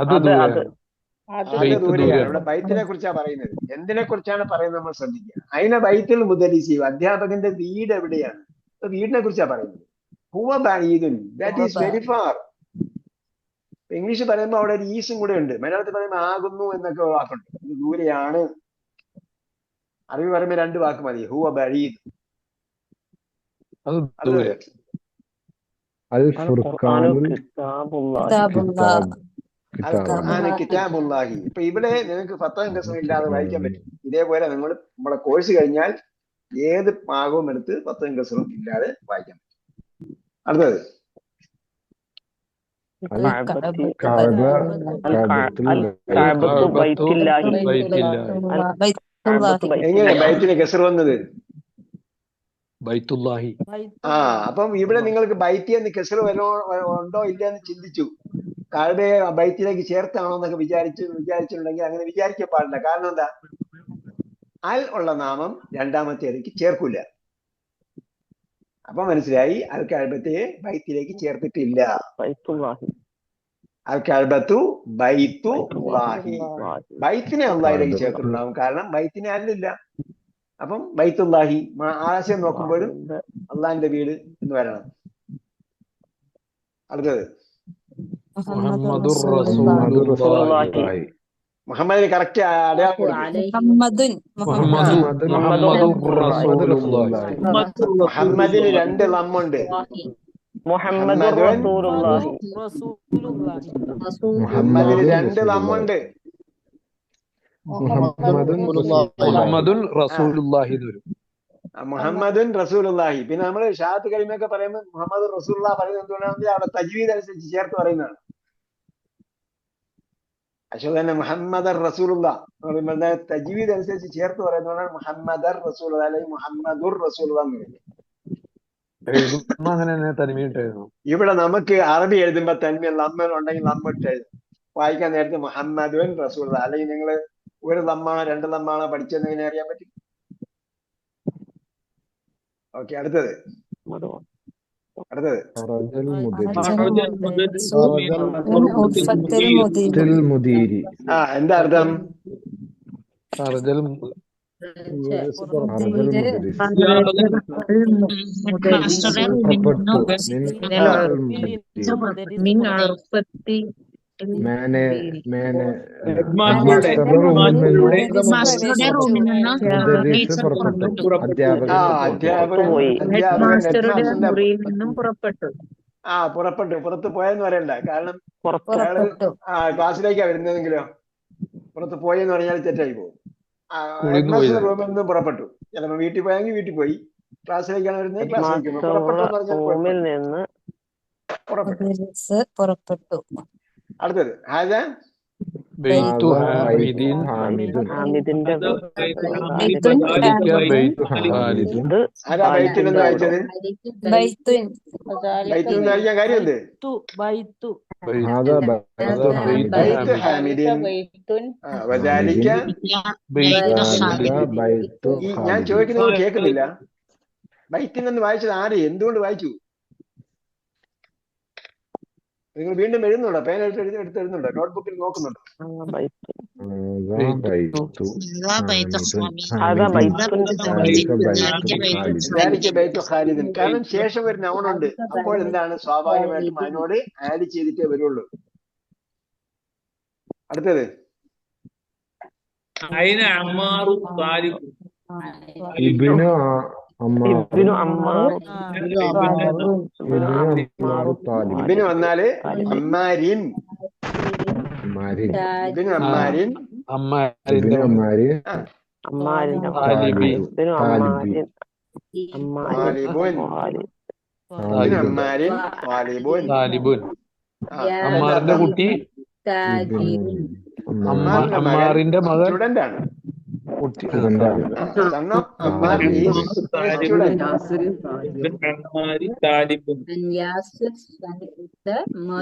അത്
അത് ദൂരെയാണ്. ഇവിടെ ബൈത്തിനെ കുറിച്ചാണ് പറയുന്നത്. എന്തിനെ കുറിച്ചാണ് പറയുന്നത് നമ്മൾ ശ്രദ്ധിക്കുക. അയിന ബൈത്തുൽ മുദർരിസി, അധ്യാപകന്റെ വീട് എവിടെയാണ്? വീടിനെ കുറിച്ചാണ് പറയുന്നത്. ഹുവ ബഈദുൻ, that is very far. English പറയുമ്പോൾ അവിടെ ഒരു ഈസും കൂടെ ഉണ്ട്. മലയാളത്തിൽ പറയുമ്പോൾ ആകുന്നു എന്നൊക്കെ വാക്കുണ്ട്. ഇത് ദൂരെയാണ്. അറബി പറയുമ്പോൾ രണ്ട് വാക്ക് മതി. ഹുവ ബഈദ്, കിതാബുല്ലാഹി. ഇപ്പൊ ഇവിടെ നിങ്ങൾക്ക് ഫത്തഹും കസ്റും ഇല്ലാതെ വായിക്കാൻ പറ്റും. ഇതേപോലെ നമ്മളെ കോഴ്സ് കഴിഞ്ഞാൽ ഏത് ഭാഗവും എടുത്ത് ഫത്തഹും കസ്റും ഇല്ലാതെ വായിക്കാൻ പറ്റും. അടുത്തത് എങ്ങനെ ബൈത്തിന് കസ്ർ വന്നത്?
ബൈത്തുല്ലാഹി.
അപ്പം ഇവിടെ നിങ്ങൾക്ക് ബൈത്തി എന്ന് കസ്ർ ഉണ്ടോ ഇല്ല എന്ന് ചിന്തിച്ചു. കഅബയെ ബൈത്തിലേക്ക് ചേർത്താണോ എന്നൊക്കെ വിചാരിച്ചിട്ടുണ്ടെങ്കിൽ അങ്ങനെ വിചാരിക്കാൻ പാടില്ല. കാരണം എന്താ? അൽ ഉള്ള നാമം രണ്ടാമത്തേക്ക് ചേർക്കൂല. അപ്പൊ മനസ്സിലായി, അൽ കഅബത്തെ ബൈത്തിലേക്ക് ചേർത്തിട്ടില്ല. അൽ കഅബത്തു ബൈത്തുല്ലാഹി, ബൈത്തിനെ അള്ളാഹിലേക്ക് ചേർത്തിട്ടുണ്ടാവും. കാരണം ബൈത്തിനെ അല്ലില്ല. അപ്പം ബൈത്തുല്ലാഹി ആശയം നോക്കുമ്പോഴും അള്ളാഹിന്റെ വീട് എന്ന് വരണം. അടുത്തത് മുഹമ്മദിന് കറക്റ്റ് അടയാളം. മുഹമ്മദിന് രണ്ട് ലമ്മുണ്ട്. മുഹമ്മദിന് രണ്ട് ലമ്മുണ്ട്.
മുഹമ്മദുൻ റസൂലുള്ളാഹി എന്ന് വരും.
മുഹമ്മദുൻ റസൂലുള്ളാഹി. പിന്നെ നമ്മൾ ഷാത്ത് കലിമയൊക്കെ പറയുമ്പോൾ മുഹമ്മദ് റസൂലുള്ള പറയുന്നത് എന്തുകൊണ്ടാണെങ്കിൽ അവിടെ തജ്വീദ് അനുസരിച്ച് ചേർത്ത് പറയുന്നതാണ്. അശ്വത് തന്നെ മുഹമ്മദ് റസൂലുള്ള എന്ന് പറയുമ്പോൾ തജ്വീദ് അനുസരിച്ച് ചേർത്ത് പറയുന്നതുകൊണ്ടാണ് മുഹമ്മദ് റസൂലുള്ള അല്ലെങ്കിൽ മുഹമ്മദുർ റസൂലുള്ള എന്ന് പറയുന്നത്.
എഴുതുമ്പോ അങ്ങനെ തന്നെ തനിമയിട്ടായിരുന്നു.
ഇവിടെ നമുക്ക് അറബി എഴുതുമ്പോ തന്നെ ലമ്മ ഉണ്ടെങ്കിൽ ലമ്മ ഇട്ട് എഴുതും. വായിക്കാൻ നേരത്തെ മുഹമ്മദുൻ റസൂലുള്ള, അല്ലെങ്കിൽ നിങ്ങൾ ഒരു ലമ്മാണോ രണ്ട് ലമ്മാണോ പഠിച്ചെന്ന് എങ്ങനെ അറിയാൻ പറ്റും? ഓക്കെ, അടുത്തത് എന്താ അർത്ഥം? പുറപ്പെട്ടു. പുറത്ത് പോയെന്ന് പറയണ്ട, കാരണം ക്ലാസ്സിലേക്കാ വരുന്നതെങ്കിലോ പുറത്ത് പോയെന്ന് പറഞ്ഞാൽ തെറ്റായി പോകും. ഹെഡ്മാസ്റ്റർ റൂമിൽ നിന്നും പുറപ്പെട്ടു. ചിലപ്പോ വീട്ടിൽ പോയെങ്കിൽ വീട്ടിൽ പോയി, ക്ലാസ്സിലേക്കാണ് വരുന്നത് ക്ലാസ്സിലേക്ക് പുറപ്പെട്ടു എന്ന് പറഞ്ഞാൽ പുറപ്പെട്ടു. അടുത്തത് ആരാ ബൈത്തുൻ എന്ന് വായിച്ചത്? ബൈത്തുൻ എന്ന് വായിക്കാൻ കാര്യം എന്ത്? ഞാൻ ചോദിക്കുന്നത് കേൾക്കുന്നില്ല. ബൈത്തുൻ എന്ന് വായിച്ചത് ആര്, എന്തുകൊണ്ട് വായിച്ചു? നിങ്ങൾ വീണ്ടും എഴുതുന്നുണ്ടോ? പേന എടുത്ത് എഴുതുന്നുണ്ടോ? നോട്ട്ബുക്കിൽ നോക്കുന്നുണ്ടോ? കാരണം ശേഷം ഒരു നൗണുണ്ട്. അപ്പോൾ എന്താണ് സ്വാഭാവികമായിട്ടും അതിനോട് ആഡ് ചെയ്തിട്ടേ വരുള്ളൂ. അടുത്തത് ഇബിന് വന്നാല് അമ്മാരിൻ. ഇബിന് അമ്മാരിൻ
അമ്മാറിന്റെ കുട്ടി അമ്മാറിന്റെ മകൻ
സ്റ്റുഡന്റ് ആണ്.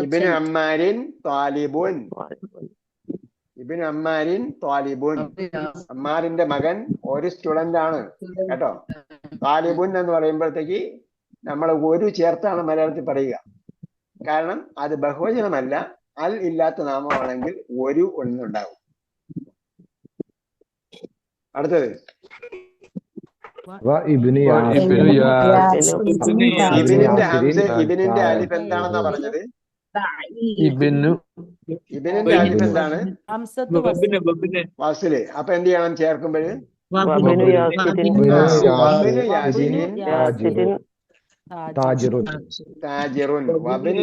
ഇബ്നു അമ്മാരിൻ താലിബുൻ. ഇബ്നു അമ്മാരിൻ താലിബുൻ. അമ്മാറിന്റെ മകൻ ഒരു സ്റ്റുഡന്റ് ആണ് കേട്ടോ. താലിബുൻ എന്ന് പറയുമ്പോഴത്തേക്ക് നമ്മൾ ഒരു ചേർത്താണ് മലയാളത്തിൽ പറയുക. കാരണം അത് ബഹുവചനമല്ല, അൽ ഇല്ലാത്ത നാമമാണെങ്കിൽ ഒരു ഒന്നുണ്ടാവും. അടുത്തത് ഇബിനിന്റെ അലിഫ് എന്താണെന്നാ പറഞ്ഞത്? ഇബിനിന്റെ അലിഫ് എന്താണ്? വാസില്. അപ്പൊ എന്ത് ചെയ്യണം ചേർക്കുമ്പോഴ്? താജിറുൻ. വബിനു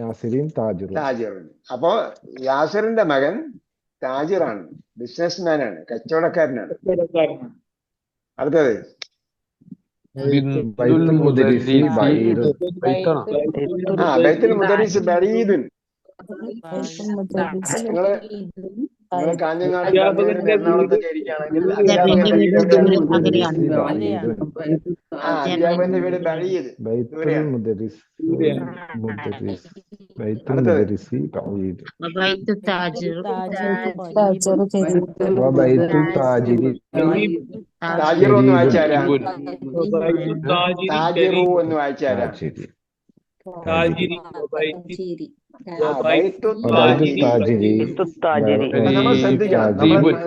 യാസിരിൻ താജിറുൻ. അപ്പോ യാസിറിന്റെ മകൻ താജിറാണ്, ബിസിനസ്മാൻ ആണ്, കച്ചവടക്കാരനാണ്. അടുത്തത് ബൈത്തുൽ മുദരിസി ബഈദുൻ. നിങ്ങള് കാഞ്ഞങ്ങാട് എറണാകുളത്തൊക്കെ ഇരിക്കുകയാണെങ്കിൽ അധ്യാപകന്റെ വീട് ബഈദ്. താജിറു എന്ന് വായിച്ചാരാ? താജിറു എന്ന് വായിച്ചാരാ? നമ്മൾ ശ്രദ്ധിക്കണം.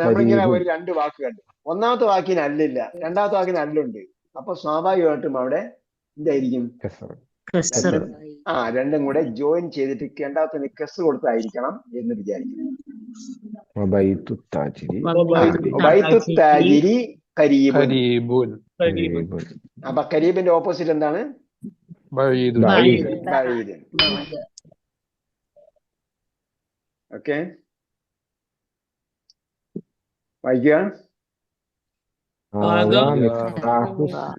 നമ്മളിങ്ങനെ ഒരു രണ്ട് വാക്ക് കണ്ടു. ഒന്നാമത്തെ വാക്കിന് അല്ലില്ല, രണ്ടാമത്തെ വാക്കിന് അല്ലുണ്ട്. അപ്പൊ സ്വാഭാവികമായിട്ടും അവിടെ എന്തായിരിക്കും? രണ്ടും കൂടെ ജോയിൻ ചെയ്തിട്ട് രണ്ടാമത്തെ കെസ് കൊടുത്തായിരിക്കണം എന്ന് വിചാരിക്കുന്നു. അപ്പൊ കരീബിന്റെ ഓപ്പോസിറ്റ് എന്താണ്? ഓക്കെ, വായിക്കുക.
هذا مفتاح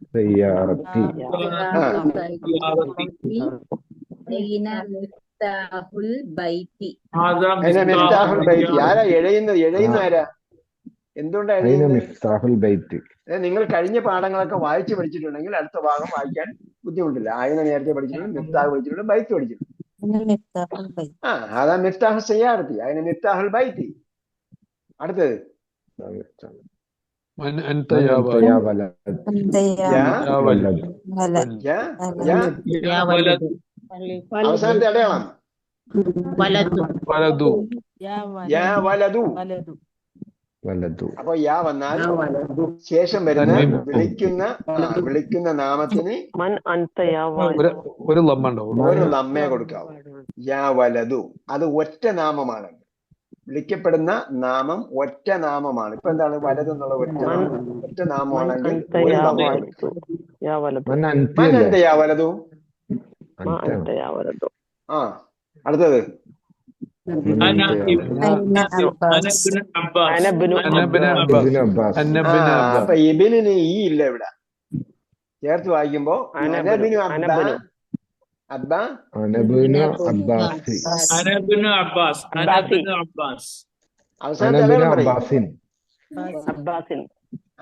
السيارة.
أين مفتاح البيت
അതിനെ മിഫ്താഹുൽ ബൈത്തി. ആരാ എഴയുന്ന ആരാ? എന്തുകൊണ്ടാ
أين
എഴയുന്നത്?
مفتاح البيت؟
നിങ്ങൾ കഴിഞ്ഞ പാഠങ്ങളൊക്കെ വായിച്ചു പഠിച്ചിട്ടുണ്ടെങ്കിൽ അടുത്ത ഭാഗം വായിക്കാൻ ബുദ്ധിമുട്ടില്ല. ആയന നേരത്തെ പഠിച്ചിട്ടുണ്ട്, മിഫ്താഹ് പഠിച്ചിട്ടുണ്ട്, ബൈത്ത് പഠിച്ചിട്ടുണ്ട്. അതാ മിഫ്താഹു സയ്യാറത്തി, അതിന് മിഫ്താഹുൽ ബൈത്തി. അടുത്തത്
من أنت
من
يا
أنت
ولد
يا ولد؟
യാ
ولد
യാ യാ
ولد
അവസാനത്തെ അടയാളം
ولد
ولد
യാ വലതു.
ولد.
അപ്പൊ യാ വന്നാൽ ശേഷം വരുന്ന
തൻവീൻ.
വിളിക്കുന്ന നാമത്തിന്
من أنت يا ولد
ഒരു ലമ്മ ഉണ്ടാവും.
ഒരു ലമ്മയെ കൊടുക്കാവൂ. യാ വലതു അത് ഒറ്റ നാമമാണ്. വിളിക്കപ്പെടുന്ന നാമം ഒറ്റ നാമമാണ്. ഇപ്പൊ എന്താണ് വലത് എന്നുള്ള ഒറ്റ നാമമാണെങ്കിൽ
أنت
ഒരു
يا
ലമ്മ
ولد يا ولد
من أنت
മൻ യാ വലതു.
ما
أنت.
أنت يا ولد
അടുത്തത്
من أنت يا ولد؟
أنا ابن
أنا ابن عباس.
ابن عباس.
أنا ابن عباس.
അപ്പൊ ഇബിന് ഈ ഇല്ല ഇവിടെ. ചേർത്ത് വായിക്കുമ്പോ
അനബിനു,
അനബിനു
അനബിനു.
അബ്ബ
أنا ابن عباس.
أنا ابن عباس. أنا ابن عباس.
അവസാനത്തെ
أنا ابن
അടയാളം പറയും.
عباس.
عباس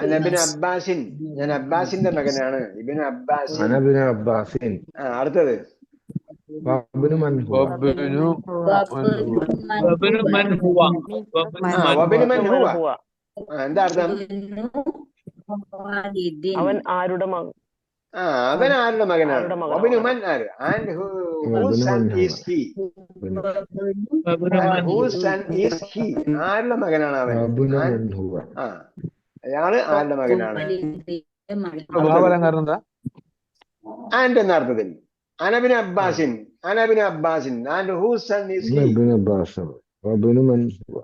അനബിന് അബ്ബാസിൻ, ഞാൻ അബ്ബാസിന്റെ മകനാണ്. ഇബിന് അബ്ബാസിൻ.
أنا ابن عباس.
അടുത്തത്
وابن من هو؟
وابن
وابن من هو؟
വബിന് മൻ ഹുവ.
هو
എന്താ അർത്ഥം?
അവൻ ആരുടെ മകൻ?
അവൻ ആരുടെ മകനാണ്?
ആരുടെ മകനാണ്?
വബിനു മൻ ആര്? And whose son is he? Whose son is he? ആരുടെ മകനാണ് അവൻ?
وابن من هو؟
അയാള് ആരുടെ മകനാണ്?
ഭാവം കാരണം എന്താ?
ആൻഡ് എന്ന അർത്ഥത്തിൽ അനബിന് അബ്ബാസിൻ, അനബിന് അബ്ബാസിൻ and whose son is
أنا
he?
ابن عباس. وابن من هو؟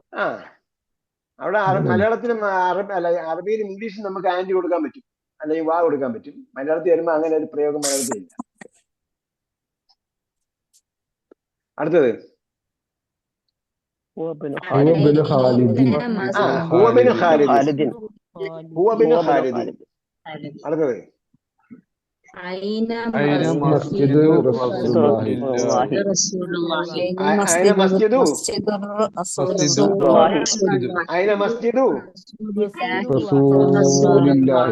അവിടെ മലയാളത്തിലും അറബിയിലും ഇംഗ്ലീഷിലും നമുക്ക് ആൻഡ് കൊടുക്കാൻ പറ്റും, അല്ലെങ്കിൽ വാ കൊടുക്കാൻ പറ്റും. മലയാളത്തിൽ വരുമ്പോ അങ്ങനെ ഒരു പ്രയോഗം മലയാളത്തിലില്ല. അടുത്തത്
هو ابن
هو ابن خالد.
ഹുവബിന് ഖാലിദ്.
خالد
ഹുവബിന് ഖാലിദ്. അടുത്തത്
أين
أين
مسجد رسول الله؟
അയന മസ്ജിദു. അയന മസ്ജിദു.
رسول الله.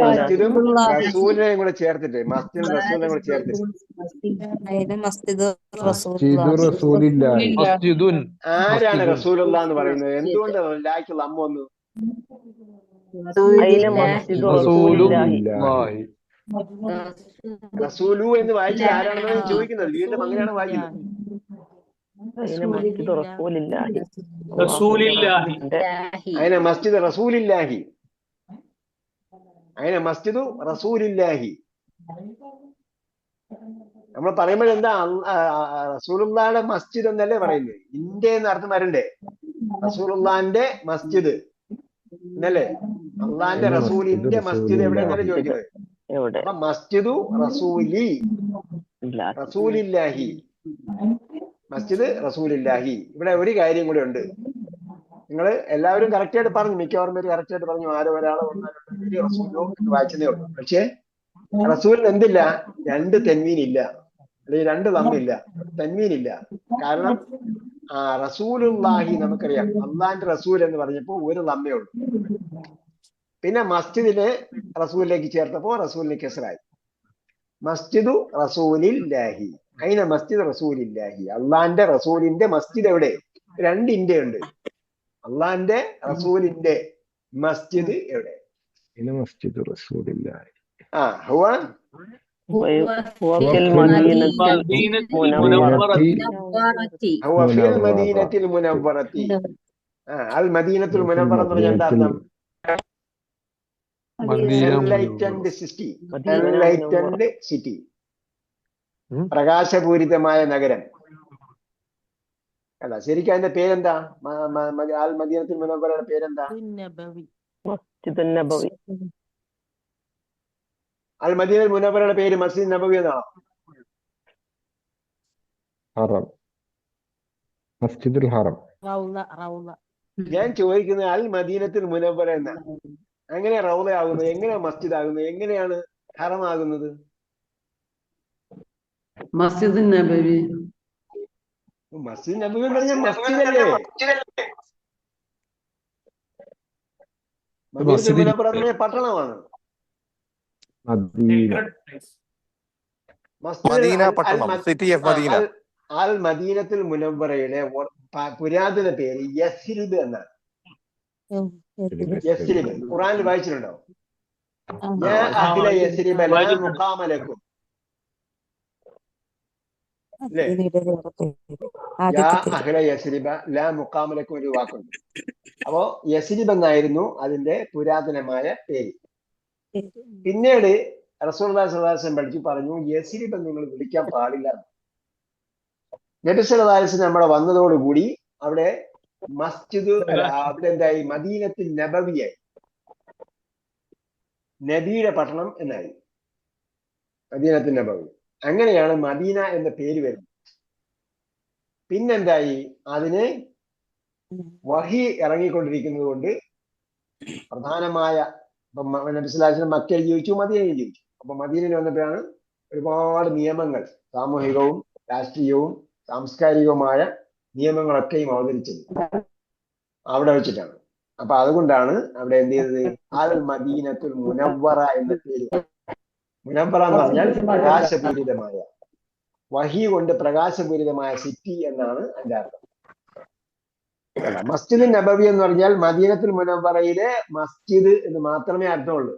മസ്ജിദും റസൂലിനെയും കൂടെ ചേർത്തിട്ട്, മസ്ജിദും റസൂലിനെയും കൂടെ ചേർത്തിട്ട്
مسجد رسول الله.
മസ്ജിദുൻ.
ആരാണ് റസൂലുള്ള എന്ന് പറയുന്നത്? എന്തുകൊണ്ട് ലായ്ക്ക് ലമ്മ വന്നു?
أين مسجد رسول الله
റസൂലുള്ളാഹി.
റസൂലു എന്ന് വായിച്ചത് ആരാണെന്നാണ് ചോദിക്കുന്നത്. വീണ്ടും അങ്ങനെയാണ് വായിക്കുന്നത്.
أين مسجد رسول الله
رسول الله.
അതിനെ മസ്ജിദ് റസൂലില്ലാഹി. അതിനെ മസ്ജിദു റസൂലില്ലാഹി. നമ്മൾ പറയുമ്പോഴെന്താ റസൂലുള്ളാഹിന്റെ മസ്ജിദ് എന്നല്ലേ പറയുന്നത്? ഇന്ത്യ എന്ന് അർത്ഥം വരണ്ടേ? റസൂലുള്ളാഹിന്റെ മസ്ജിദ് എന്നല്ലേ? അള്ളാന്റെ റസൂലിന്റെ മസ്ജിദ് എവിടെ എന്നല്ലേ ചോദിക്കുന്നത്?
എവിടെ?
അപ്പൊ മസ്ജിദു റസൂലി
ഇല്ല.
റസൂലില്ലാഹി, മസ്ജിദ് റസൂലില്ലാഹി. ഇവിടെ ഒരു കാര്യം കൂടെ ഉണ്ട്. നിങ്ങൾ എല്ലാവരും കറക്റ്റ് ആയിട്ട് പറഞ്ഞു, മിക്കവാറും പേര് കറക്റ്റ് ആയിട്ട് പറഞ്ഞു. ആരോ ഒരാളോ റസൂലോ എന്ന് വായിച്ചതേ ഉള്ളൂ. പക്ഷെ റസൂലിന് എന്തില്ല? രണ്ട് തെൻവീനില്ല, അല്ലെങ്കിൽ രണ്ട് ലമ്മില്ല, തെൻവീനില്ല. കാരണം റസൂലുള്ളാഹി നമുക്കറിയാം, അള്ളാന്റെ റസൂൽ എന്ന് പറഞ്ഞപ്പോ ഒരു ലമ്മേ ഉള്ളൂ. പിന്നെ മസ്ജിദിനെ റസൂലിലേക്ക് ചേർത്തപ്പോ റസൂലിന് കെസറായി. മസ്ജിദു റസൂലില്ലാഹി. അതിനെ മസ്ജിദ് റസൂലില്ലാഹി. അള്ളാന്റെ റസൂലിന്റെ മസ്ജിദ് എവിടെ? രണ്ട് ഇന്ത്യ ഉണ്ട്. അള്ളാന്റെ റസൂലിന്റെ മസ്ജിദ് എവിടെ?
أين مسجد رسول الله؟
ഹുവ
هو في المدينة
المنورة.
ഹുവ ഫിൽ മദീനത്തിൽ മുനവ്വറത്തി. അൽ മദീനത്തുൽ മുനവ്വറ എന്ന് പറഞ്ഞാൽ എന്താ അർത്ഥം? Enlightened city. എൻലൈറ്റൻഡ് സിറ്റി, പ്രകാശപൂരിതമായ നഗരം അല്ല. ശരിക്കും അതിന്റെ പേരെന്താ? അൽ മദീനത്തുൽ മുനവ്വറയുടെ പേരെന്താ?
مسجد النبوي.
അൽ മദീനത്തുൽ മുനവ്വറയുടെ പേര് മസ്ജിദ് നബവി എന്നാണോ?
حرم. مسجد الحرم.
ഞാൻ ചോദിക്കുന്നത് അൽ മദീനത്തുൽ മുനവ്വറ എന്നാണ്. എങ്ങനെയാ റൗദയാകുന്നത്, എങ്ങനെയാ മസ്ജിദ് ആകുന്നത്, എങ്ങനെയാണ് ഹറമാകുന്നത്?
മസ്ജിദ് നബവി.
മസ്ജിദ് നബവി എന്ന് പറഞ്ഞാൽ മസ്ജിദല്ലേ. മദീനത്തുൽ മുനവ്വറ എന്ന് പറഞ്ഞാൽ പട്ടണമാണ്.
മദീന.
മദീന പട്ടണം, സിറ്റി ഓഫ് മദീന.
അൽ മദീനത്തുൽ മുനവ്വറയുടെ പുരാതന പേര് യസ്രിബ് എന്നാണ്. യസ്രിബ് ഖുർആനിൽ വായിച്ചിട്ടുണ്ടോ? യാ അഹ്ല യസ്രിബ ലാ മുഖാമ ലക്കും. അല്ലേ? യാ അഹ്ല യസ്രിബ ലാ മുഖാമ ലക്കും ഒരു വാക്കുണ്ട്. അപ്പോ യസ്രിബ് എന്നായിരുന്നു അതിന്റെ പുരാതനമായ പേര്. പിന്നീട് റസൂലുള്ളാഹി സ്വല്ലല്ലാഹു അലൈഹി വസല്ലം പഠിച്ചു പറഞ്ഞു, യസ്രിബ് എന്ന് നിങ്ങൾ വിളിക്കാൻ പാടില്ല. നബി സല്ലല്ലാഹു അലൈഹി വസല്ലം നമ്മുടെ വന്നതോടുകൂടി അവിടെ മസ്ജിദ് അവിടെ എന്തായി? മദീനത്തുൽ നബവിയായി, നബിയുടെ പട്ടണം എന്നായി മദീനത്തുൽ നബവി. അങ്ങനെയാണ് മദീന എന്ന പേര് വരുന്നത്. പിന്നെന്തായി? അതിന് വഹി ഇറങ്ങിക്കൊണ്ടിരിക്കുന്നത് കൊണ്ട് പ്രധാനമായ നബി സല്ലല്ലാഹു അലൈഹി വസല്ലം മക്കയിൽ ജീവിച്ചു, മദീനയിൽ ജീവിച്ചു. അപ്പൊ മദീനയിൽ വന്നപ്പോഴാണ് ഒരുപാട് നിയമങ്ങൾ, സാമൂഹികവും രാഷ്ട്രീയവും സാംസ്കാരികവുമായ നിയമങ്ങളൊക്കെയും അവതരിച്ചത് അവിടെ വെച്ചിട്ടാണ്. അപ്പൊ അതുകൊണ്ടാണ് അവിടെ എന്ത് ചെയ്തത്? അൽ മദീനത്തുൽ മുനവ്വറ എന്ന പേര്. മുനവ്വറ എന്ന് പറഞ്ഞാൽ പ്രകാശപൂരിതമായ, വഹി കൊണ്ട് പ്രകാശപൂരിതമായ സിറ്റി എന്നാണ് അതിന്റെ അർത്ഥം. മസ്ജിദ് നബവി എന്ന് പറഞ്ഞാൽ മദീനത്തുൽ മുനവ്വറയിലെ മസ്ജിദ് എന്ന് മാത്രമേ അർത്ഥമുള്ളൂ,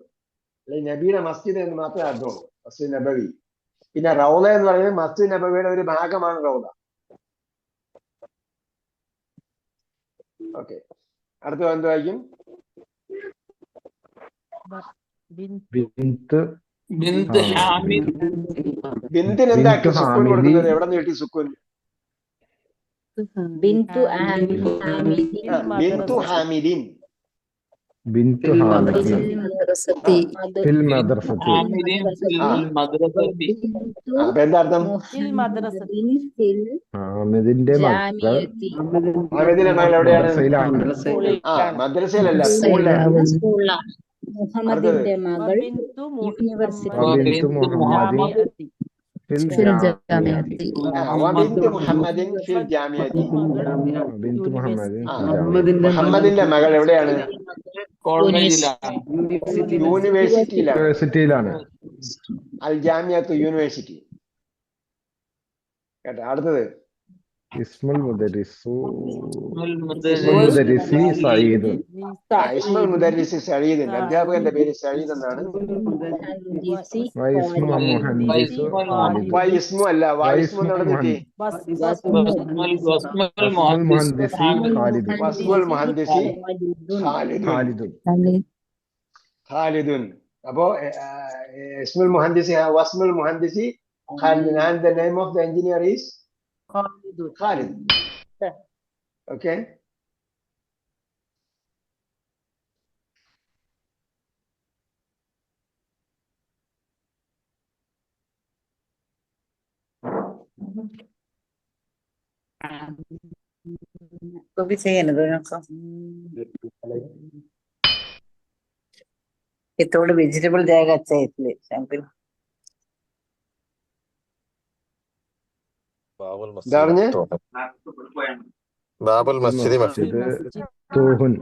അല്ലെങ്കിൽ നബിയുടെ മസ്ജിദ് എന്ന് മാത്രമേ അർത്ഥമുള്ളൂ, മസ്ജിദ് നബവി. പിന്നെ റൗദ എന്ന് പറയുന്നത് മസ്ജിദ് നബവിയുടെ ഒരു ഭാഗമാണ് റൗദ. ഓക്കെ, അടുത്ത എന്ത് വായിക്കും?
ബിന്ത് ഹാമിദ്.
ബിന്ദിന് എന്താക്കി സുക്കൂൻ കൊടുക്കുന്നത്? എവിടെ നിന്ന് കിട്ടി സുക്കൂൻ?
ബിന്തു ഹാമിദിൻ.
ബിന്തു ഹാമിദിൻ.
ബിന്തു ഹാമിദിൻ ഫിൽ മദ്രസത്തി.
അപ്പൊ എന്താ അർത്ഥം?
ഹാമിദിന്റെ മക്കൾ
ഹാമിദിന്റെ മകൾ എവിടെയാണ്?
മദ്രസയിലാണ്.
മദ്രസയിലല്ല, സ്കൂളിലാണ്.
മുഹമ്മദിന്റെ മകൾ യൂണിവേഴ്സിറ്റി.
മുഹമ്മദിന്റെ മകൾ എവിടെയാണ്?
യൂണിവേഴ്സിറ്റിയിലാണ്.
അൽ ജാമിയത്ത് യൂണിവേഴ്സിറ്റി. കേട്ടോ, അടുത്തത്
ഇസ്മുൽ മുദരിസി സഈദ്.
ഇസ്മുൽ മുദരിസി സഈദ്. അധ്യാപകന്റെ പേര് സഈദ് എന്നാണ്.
വൈസ്മു മുഹന്ദിസ് ഖാലിദ്.
വൈസ്മു അല്ല, വൈസ്മു എന്നാണ് തെറ്റി.
മുഹന്ദിസി ഖാലിദ്.
വസ്മുൽ മുഹന്ദിസി ഖാലിദുൻ. അപ്പോ ഇസ്മുൽ മുഹന്ദിസി വസ്മുൽ മുഹന്ദിസി Khalid. And the name of the engineer is Khalid. Okay.
कभी चाहिए ना दोनों को ये थोड़ा वेजिटेबल जाएगा अच्छा है इसलिए शैम्पिन
ബാബുൽ മസ്ജിദ്
തൂഹുൻ.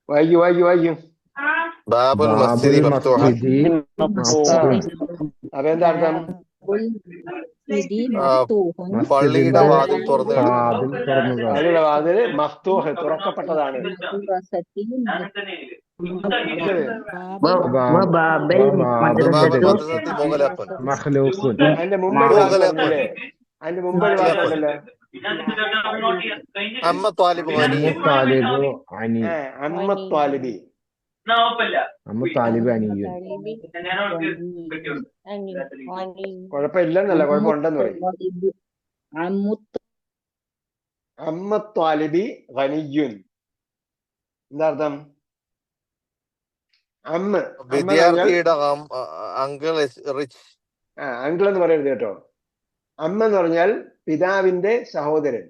വായിക്കൂ.
ബാബുൽ മസ്ജിദ് മഫ്തൂഹൻ.
അതെന്താ അർത്ഥം?
പള്ളിയുടെ വാതിൽ തുറന്നു.
പള്ളിയുടെ വാതിൽ മഫ്തൂഹ്, തുറക്കപ്പെട്ടതാണ്. അതിന്റെ മുമ്പ് വാക്കുണ്ടല്ലോ.
അമ്മ ത്വാലിബ്
കുഴപ്പമില്ലെന്നല്ല, കുഴപ്പമുണ്ടെന്ന് പറയും. അമ്മ ത്വാലിബി ഗനിയ്യുൻ. എന്താ അർത്ഥം? അമ്മ
വിദ്യാർത്ഥിയുടെ അങ്കിൾ റിച്ച്.
അങ്കിൾ എന്ന് പറയരുത് കേട്ടോ. അമ്മ എന്ന് പറഞ്ഞാൽ പിതാവിന്റെ സഹോദരൻ.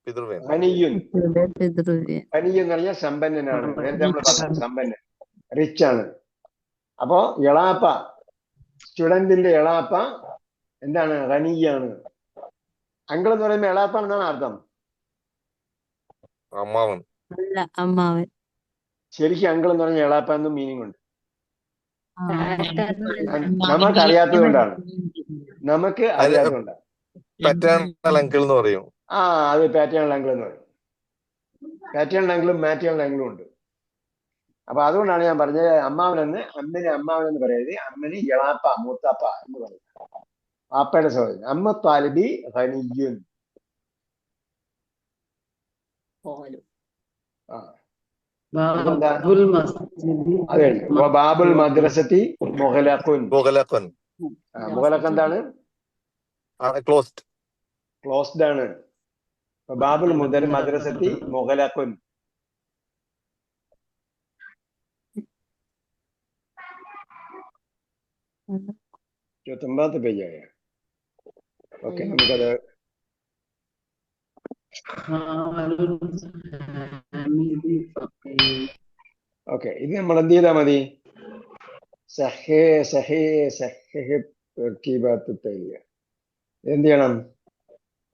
പിതൃവ്യൻ.
ഖനിയുൻ.
പിതൃവ്യൻ.
ഖനി എന്ന് പറഞ്ഞാൽ സമ്പന്നനാണ്. നേരത്തെ നമ്മൾ പറഞ്ഞു സമ്പന്നൻ, റിച്ച് ആണ്. അപ്പോ എളാപ്പ, സ്റ്റുഡന്റിന്റെ എളാപ്പ എന്താണ്? ഖനിയാണ്. അങ്കിൾ എന്ന് പറയുമ്പോൾ എളാപ്പ എന്നാണ് അർത്ഥം.
അമ്മാവൻ.
അല്ല, അമ്മാവൻ.
ശരിക്കും അങ്കിൾ എന്ന് പറഞ്ഞാൽ എളാപ്പ എന്നും മീനിങ് ഉണ്ട്.
പാറ്റേൺ
നമുക്ക് അറിയാത്തത് കൊണ്ടാണ്. നമുക്ക്
അത്
അറിയാത്തത് കൊണ്ടാണ്.
പറ്റേണൽ അങ്കിൾ എന്ന് പറയും.
അത് പാറ്റേണൽ അങ്കിൾ എന്ന് പറയും. പാറ്റേണൽ അങ്കിളും മാറ്റേണൽ അങ്കിളും ഉണ്ട്. അപ്പൊ അതുകൊണ്ടാണ് ഞാൻ പറഞ്ഞത് അമ്മാവനെന്ന്. അമ്മന് അമ്മാവനെന്ന് പറയരുത്, അമ്മന് എളാപ്പ, മൂത്താപ്പ എന്ന് പറയും. ആപ്പയുടെ സഹോദരൻ. അമ്മ താലിബി ഖനിയുൻ.
ബാബുൽ മസ്ജിദി
അതെ, ബാബുൽ മദ്രസത്തി മുഗലഖുൻ.
മുഗലഖൻ.
മുഗലഖ് എന്താണ്?
ക്ലോസ്ഡ്.
ക്ലോസ്ഡ് ആണ്. ബാബുൽ മദ്രസത്തി മുഗലഖുൻ. ഇരുപത്തൊമ്പതാമത്തെ പേജായ. ഓക്കെ, നമുക്കത് ഓക്കെ. ഇത് നമ്മൾ എന്ത് ചെയ്താൽ മതി? എന്ത് ചെയ്യണം?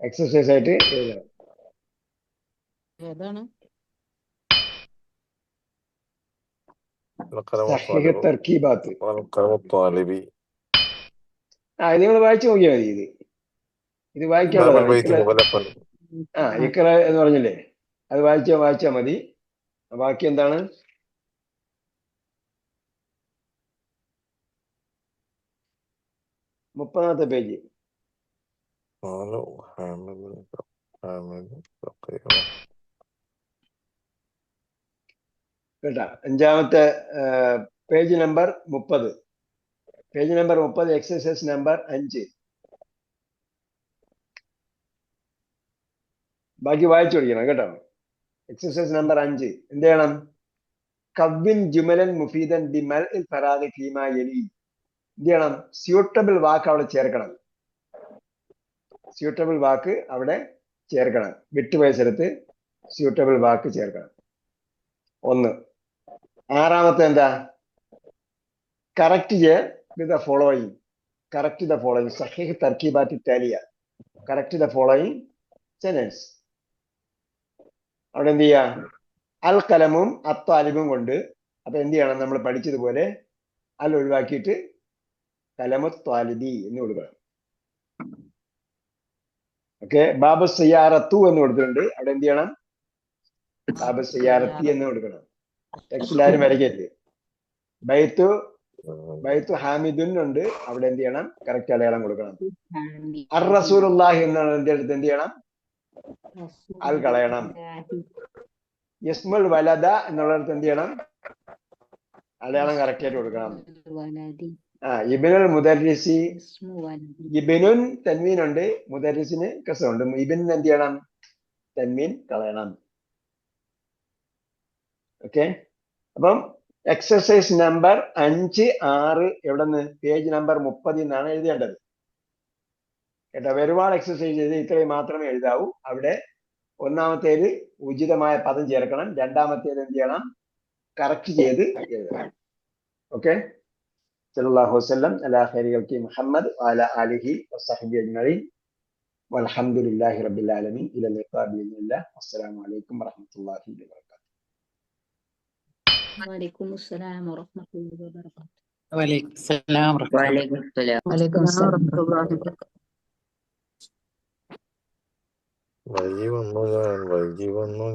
എക്സസൈസ് ആയിട്ട് എഴുതണം.
ഏതാണ്?
തർക്കീബാത്ത്.
താലിബി.
ഇത് നിങ്ങൾ വായിച്ചു നോക്കിയാൽ മതി. ഇത് വായിക്കാനുള്ളതാണ്. ഇക്ര എന്ന് പറഞ്ഞില്ലേ, അത് വായിച്ചാ മതി. ബാക്കി എന്താണ്? മുപ്പതാമത്തെ പേജ്. കേട്ടാ, അഞ്ചാമത്തെ page number 30. Page number 30, exercise number 5. ബാക്കി വായിച്ചു പഠിക്കണം കേട്ടോ. എക്സസൈസ് നമ്പർ 5 എന്ത് ചെയ്യണം? കവ്വിൻ ജുമലൻ മുഫീദൻ ബിമൽ ഫറാദി ഫീമാ യലി. എന്ത് ചെയ്യണം? സ്യൂട്ടബിൾ വാക്ക് അവിടെ ചേർക്കണം. സ്യൂട്ടബിൾ വാക്ക് അവിടെ ചേർക്കണം. വിട്ടുപോയ സ്ഥലത്ത് സ്യൂട്ടബിൾ വാക്ക് ചേർക്കണം. 1. ആറാമത്തെ എന്താ? Correct the following. Correct the following. സഹീഹ് തർക്കീബാത്തി താലിയ. Correct the following sentence. അവിടെ എന്ത് ചെയ്യാ? അൽ കലമും അത്താലിബും കൊണ്ട്. അപ്പൊ എന്ത് ചെയ്യണം? നമ്മൾ പഠിച്ചതുപോലെ അൽ ഒഴിവാക്കിയിട്ട് കലമു താലിബി എന്ന് കൊടുക്കണം. ഓക്കെ. ബാബു സയ്യാറത്തു എന്ന് കൊടുത്തിട്ടുണ്ട്. അവിടെ എന്ത് ചെയ്യണം? ബാബു സയ്യാറത്തി എന്ന് കൊടുക്കണം. ടെക്സ്റ്റിൽ ആരും വരയ്ക്കരുത്. ബൈത്തു ഹാമിദുൻ ഉണ്ട്. അവിടെ എന്ത് ചെയ്യണം? കറക്റ്റ് അടയാളം കൊടുക്കണം. അർ റസൂലുള്ളാഹി എന്നാണ് എന്റെ അടുത്ത് എന്ത് ചെയ്യണം? അൽ കളയണം. യസ്മുൽ വലദ എന്നുള്ളടത്ത് എന്ത് ചെയ്യണം? അടയാളം കറക്റ്റ് ആയിട്ട് കൊടുക്കണം. ഇബിനുൽ മുദർരിസി. ഇബിനുൻ തൻവീൻ ഉണ്ട്, മുദർരിസിന് കസറുണ്ട്. ഇബിന് എന്ത് ചെയ്യണം? തൻവീൻ കളയണം. ഓക്കെ. അപ്പം എക്സസൈസ് നമ്പർ 5, 6 എവിടെ നിന്ന്? പേജ് നമ്പർ 30 നിന്നാണ് എഴുതേണ്ടത് കേട്ടോ. ഒരുപാട് എക്സസൈസ് ചെയ്ത് ഇത്രയും മാത്രമേ എഴുതാവൂ. അവിടെ ഒന്നാമത്തേത് ഉചിതമായ പദം ചേർക്കണം. രണ്ടാമത്തേത് എന്ത് ചെയ്യണം? കറക്റ്റ് ചെയ്ത് എഴുതണം. ഓക്കെ. സല്ലല്ലാഹു അലൈഹി വസല്ലം അലാ ഖൈരി ഖൽഖി മുഹമ്മദ് വഅലാ ആലിഹി വസഹ്ബിഹി അജ്മഈൻ വൽഹംദുലില്ലാഹി റബ്ബിൽ ആലമീൻ. ഇലാ ലിഖാ ബിഇذنില്ലാഹ്. അസ്സലാമു അലൈക്കും വറഹ്മത്തുള്ളാഹി വബറകാതുഹു.
വലൈക്കും അസ്സലാം വറഹ്മത്തുള്ളാഹി വബറകാതുഹു.
വലൈക്കും സലാം
വറഹ്മത്തുള്ളാഹി വബറകാതുഹു.
വൈകി വന്നു.